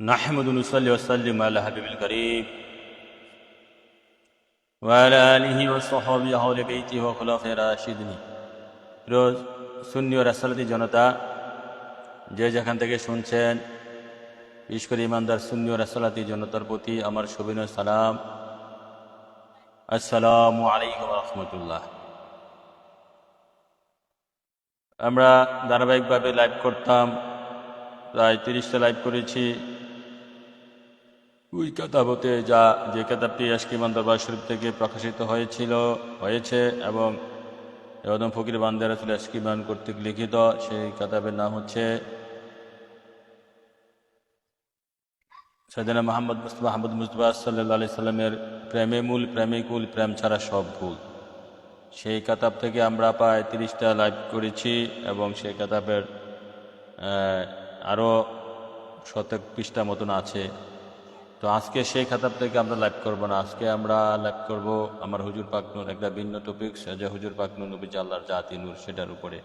نحمد ونصلي وسلم على حبيب الكريم وعلى آله وصحبه أهل بيته وخلفائه الراشدين। রোজ সুন্নি ও রাসূলুল্লাহ জনতা যে যেখান থেকে শুনছেন, বিশেষ করে ইমানদার সুন্নি ও রাসূলুল্লাহ জনতার প্রতি আমার সবিনয় সালাম। আসসালামু আলাইকুম ওয়া রাহমাতুল্লাহ। আমরা ধারাবাহিকভাবে লাইভ করতাম, প্রায় 30টা লাইভ করেছি। ওই কেতাবতে যে কেতাবটি আশকিমান দরবার শরীফ থেকে প্রকাশিত হয়েছে এবং এদম ফকির বান্দে রাসূল আশকিমান কর্তৃক লিখিত, সেই কেতাবের নাম হচ্ছে সাইয়েদনা মুহাম্মদ মুস্তাফা সাল্লাল্লাহু আলাইহি সাল্লামের প্রেমে মূল, প্রেমে কুল, প্রেম ছাড়া সব ভুল। সেই কেতাব থেকে আমরা প্রায় 30টা লাইভ করেছি এবং সেই কেতাবের আরও 100 পৃষ্ঠা মতন আছে। তো আজকে সেই খাতাব থেকে আমরা লাইভ করব না, আজকে আমরা লাইভ করব আমার হুজুর পাক নূর, একটা ভিন্ন টপিক, যে হুজুর পাক নূর নবীজি আল্লাহর জাতি নূর, সেটার উপরে।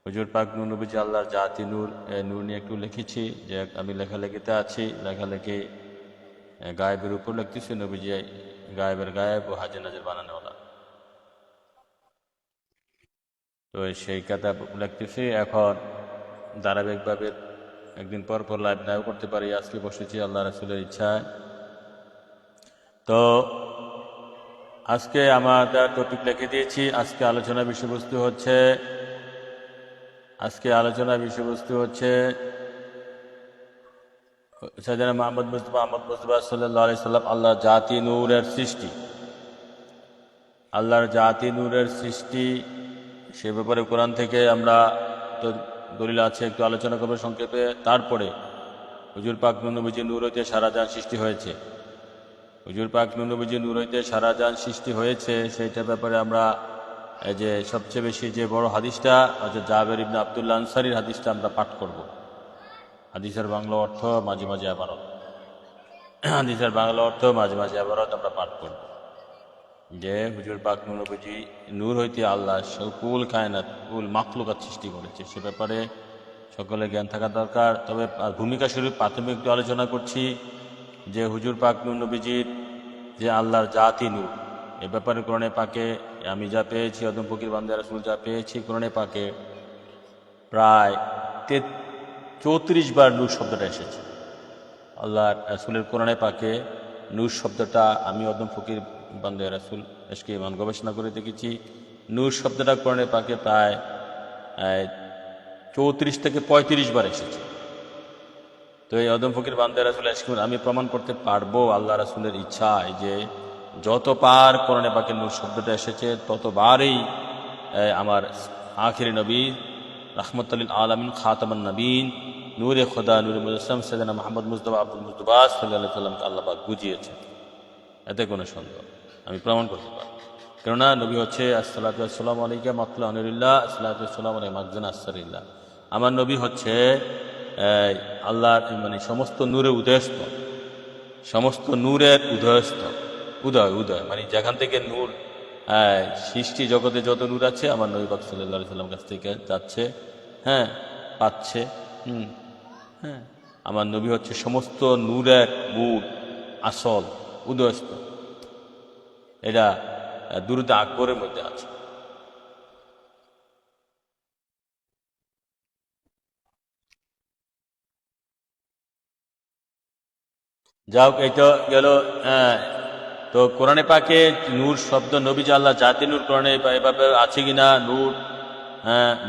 হুজুর পাক নূর নবীজি আল্লাহর জাতি নূর, নূর নিয়ে একটু লিখেছি, যে আমি লেখালেখিতে আছি, লেখালেখি গায়েবের উপর লিখতেছি, নবীজি গায়েবের গায়েব ও হাজির নাজির বানানোওয়ালা। তো সেই খাতাব লিখতেছি। এখন ধারাবাহিকভাবে একদিন পর পর লাইভ নাও করতে পারি, আজকে বসেছি আল্লাহ রাসূলের ইচ্ছায়। তো আজকে আমাদের টপিক লিখে দিয়েছি। আজকে আলোচনার বিষয়বস্তু হচ্ছে সাইয়েদনা মুহাম্মদ মুস্তাফা সাল্লাল্লাহু আলাইহি সাল্লাম আল্লাহর জাতি নূরের সৃষ্টি, আল্লাহর জাতি নূরের সৃষ্টি, সে ব্যাপারে কোরআন থেকে আমরা দলিল আছে, একটু আলোচনা করবো সংক্ষেপে। তারপরে হুজুর পাক নূর নবীজি নূর হইতে সারা জাহান সৃষ্টি হয়েছে, হুজুর পাক নূর নবীজি নূর হইতে সারা জাহান সৃষ্টি হয়েছে, সেইটার ব্যাপারে আমরা যে সবচেয়ে বেশি যে বড় হাদিসটা হচ্ছে জাবের ইবনে আব্দুল্লাহ আনসারীর হাদিসটা আমরা পাঠ করব। হাদিসের বাংলা অর্থ মাঝে মাঝে আবারত, হাদিসের বাংলা অর্থ মাঝে মাঝে আবারত আমরা পাঠ করব। যে হুজুর পাক নূর নবীজি নূর হইতে আল্লাহ কুল কায়নাত, কুল মাখলুকাত সৃষ্টি করেছে, সে ব্যাপারে সকলে জ্ঞান থাকা দরকার। তবে ভূমিকা স্বরূপ প্রাথমিক একটু আলোচনা করছি যে হুজুর পাক নূর নবীজির যে আল্লাহর জাতি নূর, এ ব্যাপারে কোরআনে পাকে আমি যা পেয়েছি, আদম ফকির বান্দে রাসূল যা পেয়েছি, কোরআনে পাকে প্রায় 34 বার নূর শব্দটা এসেছে। আল্লাহর রাসূলের কোরআনে পাকে নূর শব্দটা আমি আদম ফকির বান্দে রাসূল আজকে ইমান গবেষণা করে দেখেছি, নূর শব্দটা কোরআনে পাকে প্রায় 34 থেকে 35 বার এসেছে। তো এই আদম ফকির বান্দে রাসূল আজকে আমি প্রমাণ করতে পারবো আল্লাহ রাসূলের ইচ্ছায় যে যতবার কোরআনে পাকে নূর শব্দটা এসেছে ততবারই আমার আখিরি নবী রাহমাতুল লিল আলামিন খাতামুন নবীন নূরে খোদা নূরে মুজাসসাম সাইয়েদনা মুহাম্মদ মুস্তাফা আব্দুল মুস্তাফা সাল্লাল্লাহু আলাইহি সাল্লামকে আল্লাহ পাক বুঝিয়েছে, এতে কোনো সন্দেহ, আমি প্রমাণ করতে পারি। কেননা নবী হচ্ছে আসসালাতু ওয়াসসালামু আলাইকা মাতলা আনুরিল্লাহ, আসসালাতু ওয়াসসালামু আলাইকা মাখজানা আসসারিল্লাহ। আমার নবী হচ্ছে আল্লাহর মানে সমস্ত নূরের উদয়স্থল, সমস্ত নূরের উদয়স্থল, উদয় মানে যেখান থেকে নূর সৃষ্টি জগতে যত নূর আছে আমার নবী পাক সাল্লাল্লাহু আলাইহি সাল্লাম কাছ থেকে যাচ্ছে, পাচ্ছে। আমার নবী হচ্ছে সমস্ত নূরের মূল, আসল, উদয়স্থল। এটা দুরূদ আকবরের মধ্যে আছে। যাও, এই তো গেল। তো কোরআনে পাকে নূর শব্দ, নবীজি আল্লাহ জাতি নূর, কোরআনে এভাবে আছে কিনা নূর,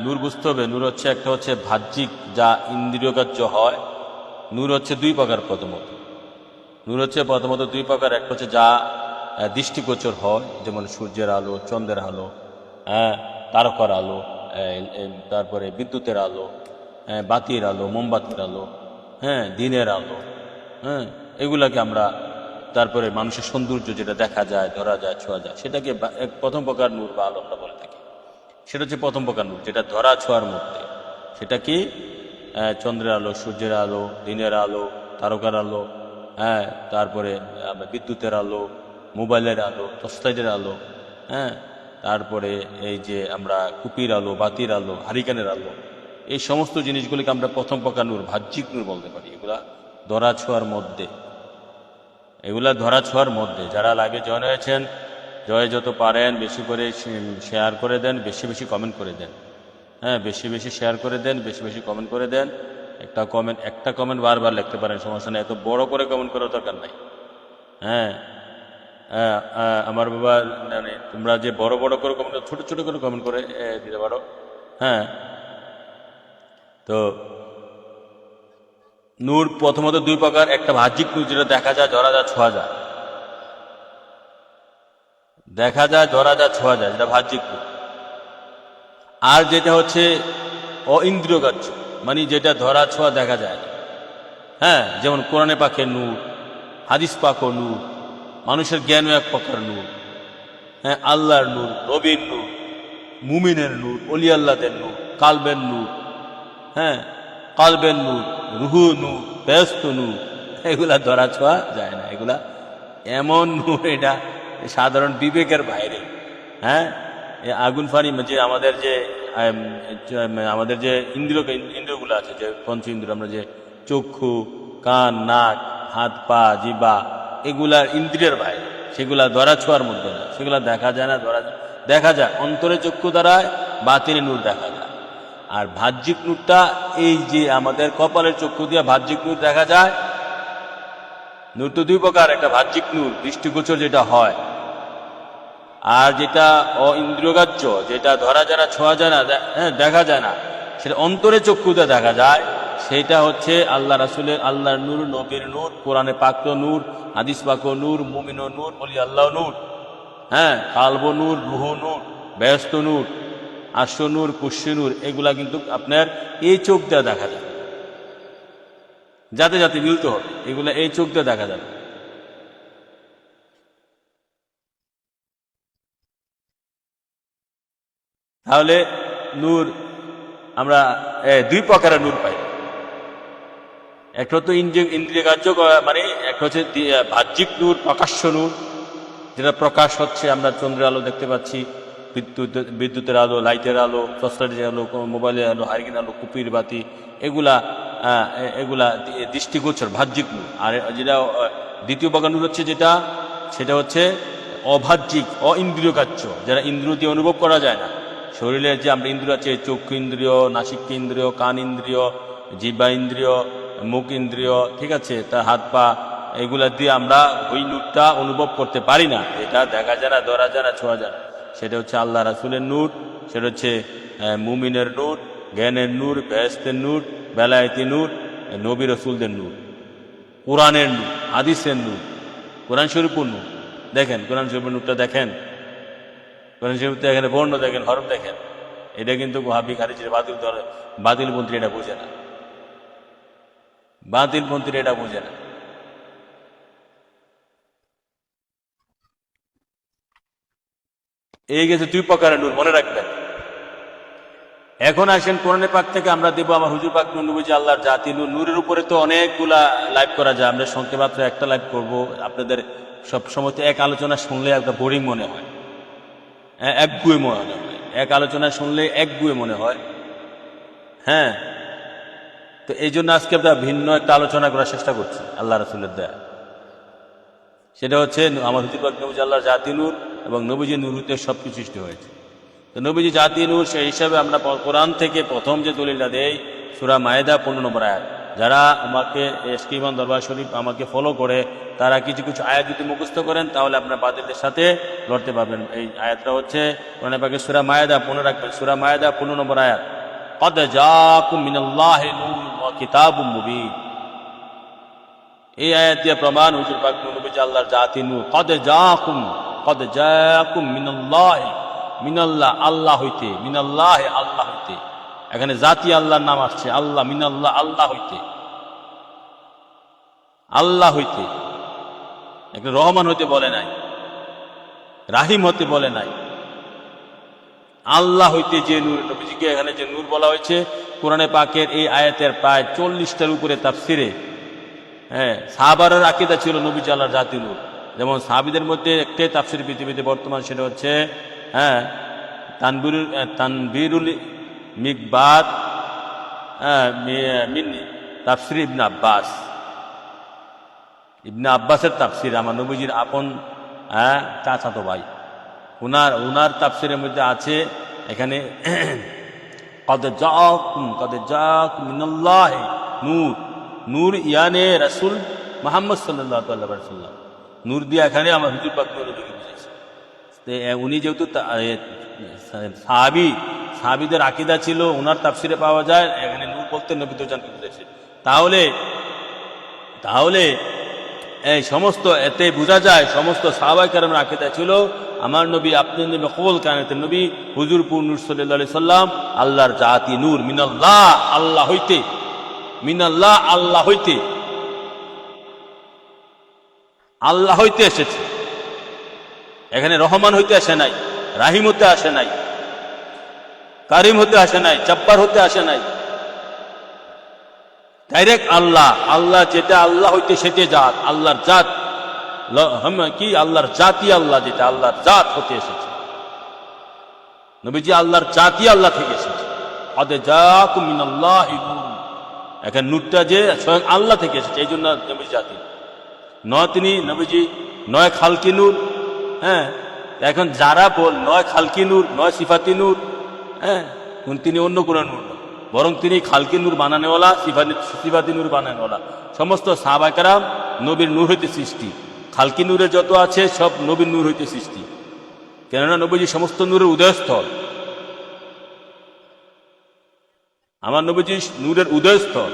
নূর বুঝতে হবে। নূর হচ্ছে একটা হচ্ছে বাহ্যিক, যা ইন্দ্রিয়গ্রাহ্য হয়। নূর হচ্ছে দুই প্রকার। প্রথমত নূর হচ্ছে দুই প্রকার। একটা হচ্ছে যা দৃষ্টিগোচর হয়, যেমন সূর্যের আলো, চন্দ্রের আলো, তারকার আলো, তারপরে বিদ্যুতের আলো, বাতির আলো, মোমবাতির আলো, দিনের আলো, এগুলাকে আমরা, তারপরে মানুষের সৌন্দর্য যেটা দেখা যায়, ধরা যায়, ছোঁয়া যায়, সেটাকে প্রথম প্রকার নূর বা আলো আমরা বলে থাকি। সেটা হচ্ছে প্রথম প্রকার নূর, যেটা ধরা ছোঁয়ার মধ্যে। সেটা কি? চন্দ্রের আলো, সূর্যের আলো, দিনের আলো, তারকার আলো, তারপরে বিদ্যুতের আলো, মোবাইলের আলো, টর্চলাইটের আলো, তারপরে এই যে আমরা কুপির আলো, বাতির আলো, হারিকেনের আলো, এই সমস্ত জিনিসগুলিকে আমরা প্রথম প্রকার নূর, বাহ্যিক নূর বলতে পারি। এগুলা ধরা ছোঁয়ার মধ্যে, এগুলা ধরা ছোঁয়ার মধ্যে। যারা লাইভে জয়েন হয়েছেন, যত পারেন বেশি করে শেয়ার করে দেন, বেশি বেশি কমেন্ট করে দেন। হ্যাঁ, বেশি বেশি শেয়ার করে দেন, বেশি বেশি কমেন্ট করে দেন। একটা কমেন্ট বারবার লিখতে পারেন, সমস্যা নেই, এত বড় করে কমেন্ট করার দরকার নাই। হ্যাঁ, আমার বাবা, মানে তোমরা যে বড় বড় করে কমেন্ট, ছোট ছোট করে কমেন্ট করে দিতে পারো। হ্যাঁ, তো নূর প্রথমত দুই প্রকার, একটা বাহ্যিক নূর যেটা দেখা যায়, ধরা যায়, ছোঁয়া যায়, দেখা যায়, ধরা যায়, ছোঁয়া যায়, যেটা বাহ্যিক নূর। আর যেটা হচ্ছে অইন্দ্রিয়গ্রাহ্য, মানে যেটা ধরা ছোঁয়া দেখা যায় না। হ্যাঁ, যেমন কোরআনে পাকের নূর, হাদিস পাকও নূর, মানুষের জ্ঞানও এক প্রকার নূর। হ্যাঁ, আল্লাহর নূর, নবীর নূর, মুমিনের নূর, অলি আল্লাহদের নূর, কালবের নূর। হ্যাঁ, কালবের নূর, রুহু নূর, ব্যস্ত নূর, এগুলা ধরা ছোঁয়া যায় না। এগুলা এমন নূর, এটা সাধারণ বিবেকের বাইরে। হ্যাঁ, আগুন ফানি যে আমাদের যে ইন্দ্রিয়গুলো আছে, যে পঞ্চ ইন্দ্রিয়, আমরা যে চক্ষু, কান, নাক, হাত, পা, জিহ্বা, এগুলার ইন্দ্রিয়ের বাইরে, সেগুলা ধরা ছোঁয়ার মধ্যে না। সেগুলা দেখা যায় না, দেখা যায় অন্তরে চক্ষু দ্বারায়, বাতিনে নূর দেখা যায়। আর বাহ্যিক নূরটা এই যে আমাদের কপালের চক্ষু দিয়ে বাহ্যিক নূর দেখা যায়। নূর তো দুই প্রকার, একটা বাহ্যিক নূর দৃষ্টিগোচর যেটা হয়, আর যেটা অইন্দ্রিয়গ্রাহ্য, যেটা ধরা যায় না, ছোঁয়া যায় না, দেখা যায় না, সেটা অন্তরে চক্ষুতে দেখা যায়। সেটা হচ্ছে আল্লাহ রাসূলের, আল্লাহর নূর, নবীর নূর, কোরআনে পাক নূর, হাদিস পাক নূর, মুমিন নূর, ওলি আল্লাহ নূর। হ্যাঁ, কালব নূর, রুহ নূর, ব্যস্ত নূর, আশ্ব নূর, কুশি নূর, এগুলা কিন্তু আপনার এই চোখ দিয়ে দেখা যায়। যাতে যাতে মিলতে হবে, এগুলা এই চোখ দিয়ে দেখা যাবে। তাহলে নূর আমরা দুই প্রকারের নূর পাই। একটা তো ইন্দ্রিয়গ্রাহ্য, মানে একটা হচ্ছে বাহ্যিক নূর, প্রকাশ্য নূর, যেটা প্রকাশ হচ্ছে, আমরা চন্দ্রের আলো দেখতে পাচ্ছি, বিদ্যুতের আলো, লাইটের আলো, টর্চলাইটের আলো, মোবাইলের আলো, হারিকেন আলো, কুপির বাতি, এগুলা এগুলা দৃষ্টিগোচর বাহ্যিক নূর। আর যেটা দ্বিতীয় প্রকার নূর হচ্ছে, সেটা হচ্ছে অবাহ্যিক, অইন্দ্রিয়গ্রাহ্য, যারা ইন্দ্রিয় দিয়ে অনুভব করা যায় না। শরীরের যে আমরা ইন্দ্রিয় আছে, চক্ষু ইন্দ্রিয়, নাসিক ইন্দ্রিয়, কান ইন্দ্রিয়, জিহ্বা ইন্দ্রিয়, মুখ ইন্দ্রিয়, ঠিক আছে, তার হাত পা, এগুলা দিয়ে আমরা ওই নূরটা অনুভব করতে পারি না। এটা দেখা যায় না, ধরা যায় না, ছোঁয়া যায় না। সেটা হচ্ছে আল্লাহ রাসূলের নূর, সেটা হচ্ছে মুমিনের নূর, জ্ঞানের নূর, বেহেশতের নূর, বেলায়েতি নূর, নবী রাসূলদের নূর, কোরআনের নূর, হাদিসের নূর, কোরআন শরীফের নূর। দেখেন কোরআন শরীফের নূরটা দেখেন, কোরআন শরীফতে এখানে বর্ণ দেখেন, হরফ দেখেন। এটা কিন্তু ওয়াহাবি খারিজের বাতিলপন্থী এটা বোঝে না, বাতিলপন্থীরা এটা বোঝে না। এই গেছে দুই প্রকারের নূর, মনে রাখবেন। এখন আসেন কোরআনে পাক থেকে আমরা দেবো আমার হুজুর পাক নবীজি আল্লাহর জাতি নূর। নূরের উপরে তো অনেকগুলা লাইভ করা যায়, আমরা সংক্ষেপে মাত্র একটা লাইভ করব। আপনাদের সব সময় তো এক আলোচনা শুনলে একটা বোরিং মনে হয়, একগুয়ে মনে হয়, এক আলোচনা শুনলে একগুয়ে মনে হয়। হ্যাঁ, তো এই জন্য আজকে আমরা ভিন্ন একটা আলোচনা করার চেষ্টা করছি আল্লাহ রাসূলের দয়া। সেটা হচ্ছে আমার হুজুর পাক নবীজি আল্লাহর জাতি নূর, এবং নবীজি নূর হতে সবকিছু সৃষ্টি হয়েছে। তো নবীজি জাতি নূর, সেই হিসাবে আমরা কোরআন থেকে প্রথম যে দলিলটা দেই, সূরা মায়েদা 15 নম্বর আয়াত। যারা আমাকে এসকিমান দরবার শরীফ আমাকে ফলো করে, তারা কিছু কিছু আয়াত যদি মুখস্থ করেন, তাহলে আপনার বাতিলদের সাথে লড়তে পারবেন। এই আয়াতটা হচ্ছে কোরআনে পাকে সূরা মায়েদা, মনে রাখবেন, সূরা মায়েদা 15 নম্বর আয়াত। قد جاءكم من الله نور وكتاب مبين। এই আয়াত দিয়ে প্রমাণ হুজুর পাক নবীজি আল্লাহর জাতি নূর। قد جاءكم من الله, মিনাল্লাহ আল্লাহ হইতে, মিনাল্লাহ আল্লাহ হইতে, এখানে জাতি আল্লাহর নাম আসছে, আল্লাহ, মিনাল্লাহ আল্লাহ হইতে, আল্লাহ হইতে, এখানে রহমান হইতে বলে নাই, রাহিম হতে বলে নাই, আল্লাহ হইতে যে নূর। নবীজিকে এখানে যে নূর বলা হয়েছে, কোরআনে পাকের এই আয়াতের প্রায় 40টার উপরে তাফসিরে, হ্যাঁ, সাহাবাদের আকীদা ছিল নবীজি আল্লাহর জাতি নূর। যেমন সাহাবীদের মধ্যে একটাই তাফসির পৃথিবীতে বর্তমান, সেটা হচ্ছে তানবীরুল মিকবাত মিন তাফসির ইবনে আব্বাস। ইবনে আব্বাসের তাফসির, আমার নবীজির আপন চাচাতো ভাই, উনার তাফসিরের মধ্যে আছে এখানে কদ জাআকুম মিনাল্লাহি নূর, নূর ইয়ানে রাসূল মুহাম্মদ সাল্লাল্লাহু আলাইহি ওয়াসাল্লাম, নূর দিয়ে এখানে আমার হুজুর পাক নবীকে বুঝাইছে। উনি যেহেতু সাহাবীদের আকীদা ছিল, ওনার তাফসিরে পাওয়া যায় এখানে নূর বলতে নবী তো জানতে বুঝাইছে। তাহলে এই সমস্ত এতে বোঝা যায় সমস্ত সাহাবায়ে কেরামের আকীদা ছিল আমার নবী, আপনি নবী কবুল কায়নাতের নবী হুজুর পুর নূর সাল্লাল্লাহু আলাইহি সাল্লাম আল্লাহর জাতি নূর, মিনাল্লাহ আল্লাহ হইতে, মিনাল্লাহ আল্লাহ হইতে, আল্লাহ হইতে এসেছে। এখানে রহমান হইতে আসে নাই, রাহিম হতে আসে নাই, কারিম হতে আসে নাই, জব্বার হতে আসে নাই, ডাইরেক্ট আল্লাহ। আল্লাহ যেটা আল্লাহ হইতে সেটা জাত, আল্লাহর জাত কি, আল্লাহর জাতি, আল্লাহ যেটা আল্লাহর জাত হতে এসেছে। নবীজি আল্লাহর জাতি, আল্লাহ থেকে এসেছে। কদ জাআকুম মিনাল্লাহি নূর, এখন নূরটা যে স্বয়ং আল্লাহ থেকে এসেছে, এই জন্য নবীজি জাতি নয়, তিনি নবীজি নয় খালকি নূর। হ্যাঁ, এখন যারা নয় খালকি নূর, নয় সিফাতি নূর, হ্যাঁ, তিনি অন্য কোনো নূর নয়, বরং তিনি খালকি নূর বানানেওয়ালা, সিফাতি নূর বানানেওয়ালা। সমস্ত সাহাবায়ে কেরাম নবীর নূর হইতে সৃষ্টি, খালকি নূরে যত আছে সব নবীর নূর হইতে সৃষ্টি, কেননা নবীজি সমস্ত নূরের উদয়স্থল। আমার নবীজি নূরের উদয়স্থল,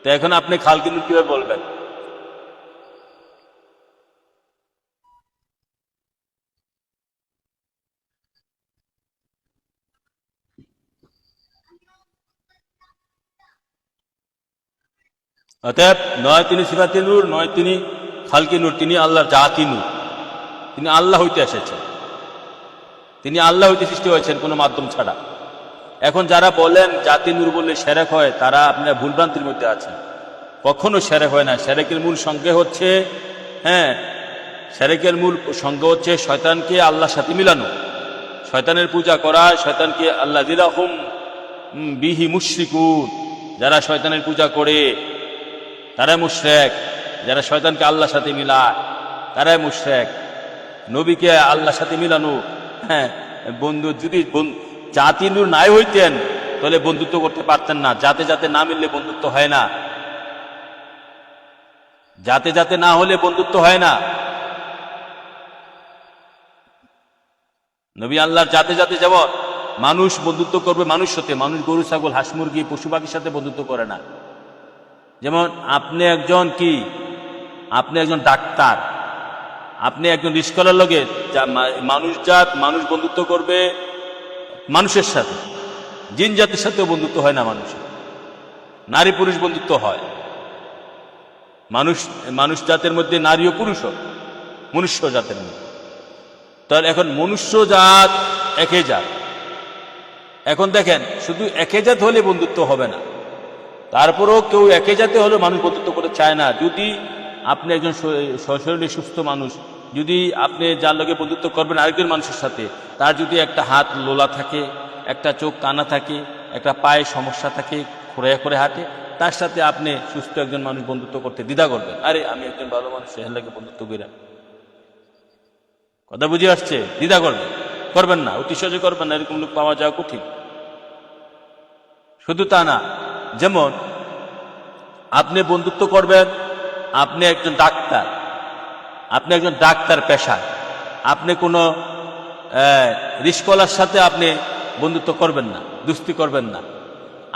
তো এখন আপনি খালকি নূর কিভাবে বলবেন? অতএব নয় তিনি সিফাতি নূর, নয় তিনি খালকি নূর, তিনি আল্লাহর জাতি নূর, তিনি আল্লাহ হইতে এসেছেন, তিনি আল্লাহ হইতে সৃষ্টি হয়েছেন কোনো মাধ্যম ছাড়া। এখন যারা বলেন জাতি নূর বললে শিরক হয়, তারা আপনার ভুলভ্রান্তির মধ্যে আছেন। কখনো শিরক হয় না। শিরকের মূল সংজ্ঞা হচ্ছে, শিরকের মূল সংজ্ঞা হচ্ছে শয়তানকে আল্লাহর সাথে মিলানো, শয়তানের পূজা করা, শয়তানকে আল্লাযীনা হুম বিহি মুশরিকুন, যারা শয়তানের পূজা করে তারাই মুশরিক, যারা শয়তানকে আল্লাহর সাথে মিলায় তারাই মুশরিক। নবীকে আল্লাহর সাথে মিলানো, বন্ধু যদি জাতি নূর নাই হইতেন তাহলে বন্ধুত্ব করতে পারতেন না। যাতে যাতে না মিললে বন্ধুত্ব হয় না, যাতে যাতে না হলে বন্ধুত্ব হয় না। নবী আল্লাহর জাতে জাতে, যেমন মানুষ বন্ধুত্ব করবে মানুষ সাথে, মানুষ গরু ছাগল হাঁস মুরগি পশু পাখির সাথে বন্ধুত্ব করে না। যেমন আপনি একজন ডাক্তার, আপনি একজন রিস্কলার লগে মানুষ বন্ধুত্ব করবে মানুষের সাথে, জিন জাতির সাথেও বন্ধুত্ব হয় না মানুষের, নারী পুরুষ বন্ধুত্ব হয়। মানুষ জাতের মধ্যে নারী ও পুরুষও, মনুষ্য জাতের মধ্যে। তাহলে এখন মনুষ্য জাত একই জাত। এখন দেখেন, শুধু একই জাত হলে বন্ধুত্ব হবে না, তারপরেও কেউ একই জাতে হলেও মানুষ বন্ধুত্ব করতে চায় না। যদি আপনি একজন শরীরে সুস্থ মানুষ, যদি আপনি যার লগে বন্ধুত্ব করবেন আরেকজন মানুষের সাথে, তার যদি একটা হাত লোলা থাকে, একটা চোখ কানা থাকে, একটা পায়ে সমস্যা থাকে, খোঁড়াইয়া করে হাঁটে, তার সাথে আপনি সুস্থ একজন মানুষ বন্ধুত্ব করতে দ্বিধা করবেন। আরে আমি একজন ভালো মানুষ, এর লাগে বন্ধুত্ব করি, কথা বুঝে আসছে? দ্বিধা করবেন না, অতি সহজে করবেন না, এরকম লোক পাওয়া যাওয়া কঠিন। শুধু তা না, যেমন আপনি বন্ধুত্ব করবেন, আপনি একজন ডাক্তার পেশায়, আপনি কোনো রিস্কলার সাথে আপনি বন্ধুত্ব করবেন না, দুস্তি করবেন না।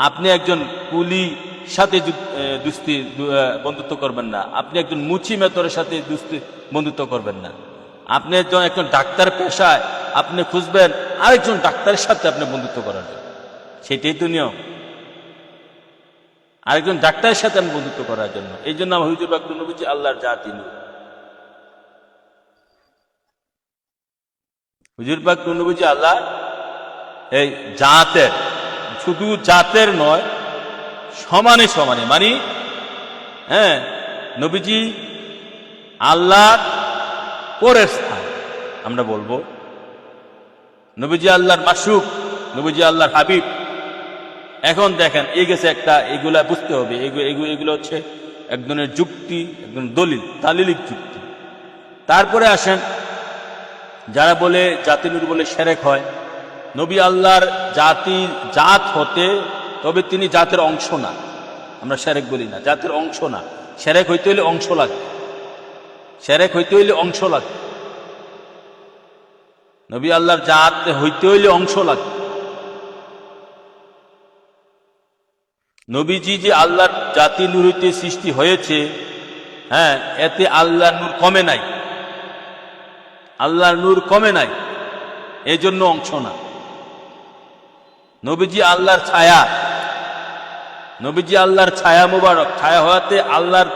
আপনি একজন কুলি সাথে বন্ধুত্ব করবেন না। আপনি একজন মুচি মেতরের সাথে বন্ধুত্ব করবেন না। আপনি একজন ডাক্তার পেশায়, আপনি খুঁজবেন আরেকজন ডাক্তারের সাথে আপনি বন্ধুত্ব করার জন্য, সেটাই তো নিয়ম। আরেকজন ডাক্তারের সাথে আমি বন্ধুত্ব করার জন্য। এই জন্য আমার হুজুর পাক নবীজি আল্লাহর জাতি নূর। হুজুর পাক নবীজি আল্লাহ এই জাতের, শুধু জাতের নয়, সমানে সমানে, মানে নবীজি আল্লাহর পরের স্থান আমরা বলবো। নবীজি আল্লাহর মাসুক, নবীজি আল্লাহর হাবিব। এখন দেখেন, এই গেছে একটা, এগুলা বুঝতে হবে, এগুলো হচ্ছে একজনের যুক্তি, একজন দলিল, তালিলিক যুক্তি। তারপরে আসেন যারা বলে জাতি নূর বলে শিরক হয়। নবী আল্লাহর জাত হতে, তবে তিনি জাতের অংশ না। আমরা শিরক বলি না, জাতের অংশ না। শিরক হইতে হইলে অংশ লাগবে, শিরক হইতে হইলে অংশ লাগবে। নবী আল্লাহর জাত হইতে হইলে অংশ লাগবে। নবীজি যে আল্লাহর জাতি নূর হইতে সৃষ্টি হয়েছে, হ্যাঁ, এতে আল্লাহর নূর কমে নাই, আল্লাহর নূর কমে নাই, এই জন্য অংশ না। নবীজি আল্লাহর ছায়া, নবীজি আল্লাহর ছায়া মুবারক, ছায়া হওয়াতে আল্লাহর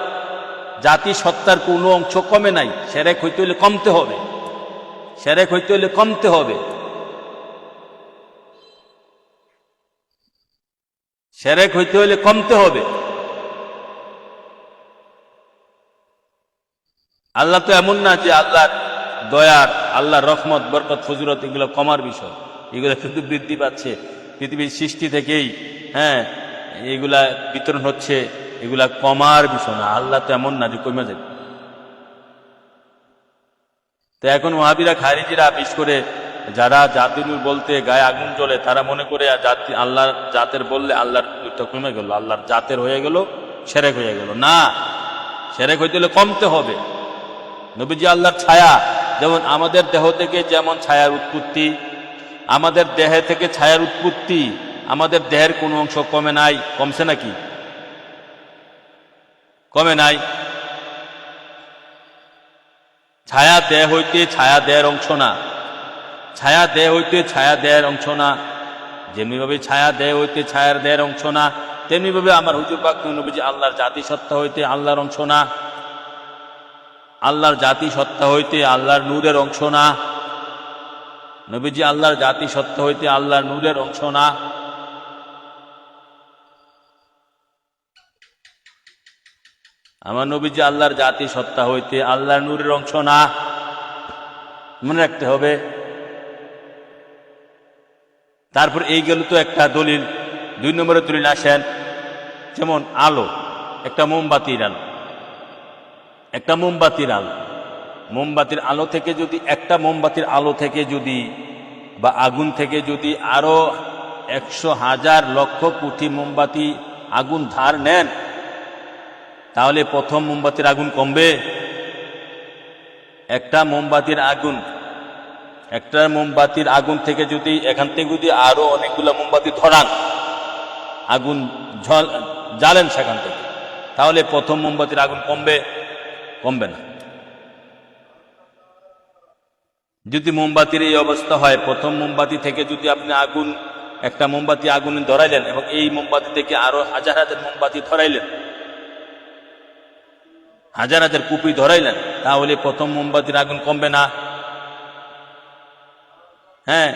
জাতি সত্তার কোনো অংশ কমে নাই। শিরক হইতে হইলে কমতে হবে, শিরক হইতে হইলে কমতে হবে, শিরক হইতে হইলে কমতে হবে। আল্লাহ তো এমন না যে আল্লাহর দয়ার, আল্লাহর রহমত, বরকত, ফজিলত এগুলো কমার বিষয়, এগুলো কিন্তু বৃদ্ধি পাচ্ছে পৃথিবীর সৃষ্টি থেকেই। হ্যাঁ, এগুলা বিতরণ হচ্ছে, এগুলা কমার বিষয় না। আল্লাহ তো এমন না যে কমে যাবে। তো এখন ওয়াহাবীরা, খারিজিরা, বিশেষ করে যারা জাতি নূর বলতে গায়ে আগুন জ্বলে, তারা মনে করে জাতি, আল্লাহর জাতের বললে আল্লাহর নূরটা কমে গেল, আল্লাহর জাতের হয়ে গেল, শিরক হয়ে গেল। না, শিরক হইতে হলে কমতে হবে। নবীজি আল্লাহর ছায়া, যেমন আমাদের দেহ থেকে যেমন ছায়ার উৎপত্তি, আমাদের দেহে থেকে ছায়ার উৎপত্তি, আমাদের দেহের কোনো অংশ কমে নাই। কমছে নাকি? কমে নাই। ছায়া দেহ হইতে ছায়া দেহের অংশ না, ছায়া দেহ হইতে ছায়া দেহের অংশ না। যেমনিভাবে ছায়া দেহ হইতে ছায়ার দেহের অংশ না, তেমনিভাবে আমার হুজুর পাক নবীজি আল্লাহর জাতি সত্তা হইতে আল্লাহর অংশ না, আল্লাহর জাতি সত্তা হইতে আল্লাহর নূরের অংশ না। নবীজি আল্লাহর জাতি সত্তা হইতে আল্লাহর নূরের অংশ না। আমার নবীজি আল্লাহর জাতি সত্তা হইতে আল্লাহর নূরের অংশ না, মনে রাখতে হবে। তারপর এই গেল তো একটা দলিল। 2 নম্বরের দলিল আসেন, যেমন আলো, একটা মোমবাতির আলো, একটা মোমবাতির আলো, মোমবাতির আলো থেকে যদি, একটা মোমবাতির আলো থেকে যদি বা আগুন থেকে যদি আরো 100,000 লক্ষ কোটি মোমবাতি আগুন ধার নেন, তাহলে প্রথম মোমবাতির আগুন কমবে? একটা মোমবাতির আগুন, একটা মোমবাতির আগুন থেকে যদি, এখান থেকে যদি আরো অনেকগুলো মোমবাতি ধরান, আগুন জ্বালেন সেখান থেকে, তাহলে প্রথম মোমবাতির আগুন কমবে? কমবে না। যদি মোমবাতির এই অবস্থা হয়, প্রথম মোমবাতি থেকে যদি আপনি আগুন, একটা মোমবাতি আগুন ধরাইলেন এবং এই মোমবাতি থেকে আরো হাজার হাজার মোমবাতি ধরাইলেন, হাজার হাজার কুপি ধরাইলেন, তাহলে প্রথম মোমবাতির আগুন কমবে না? হ্যাঁ,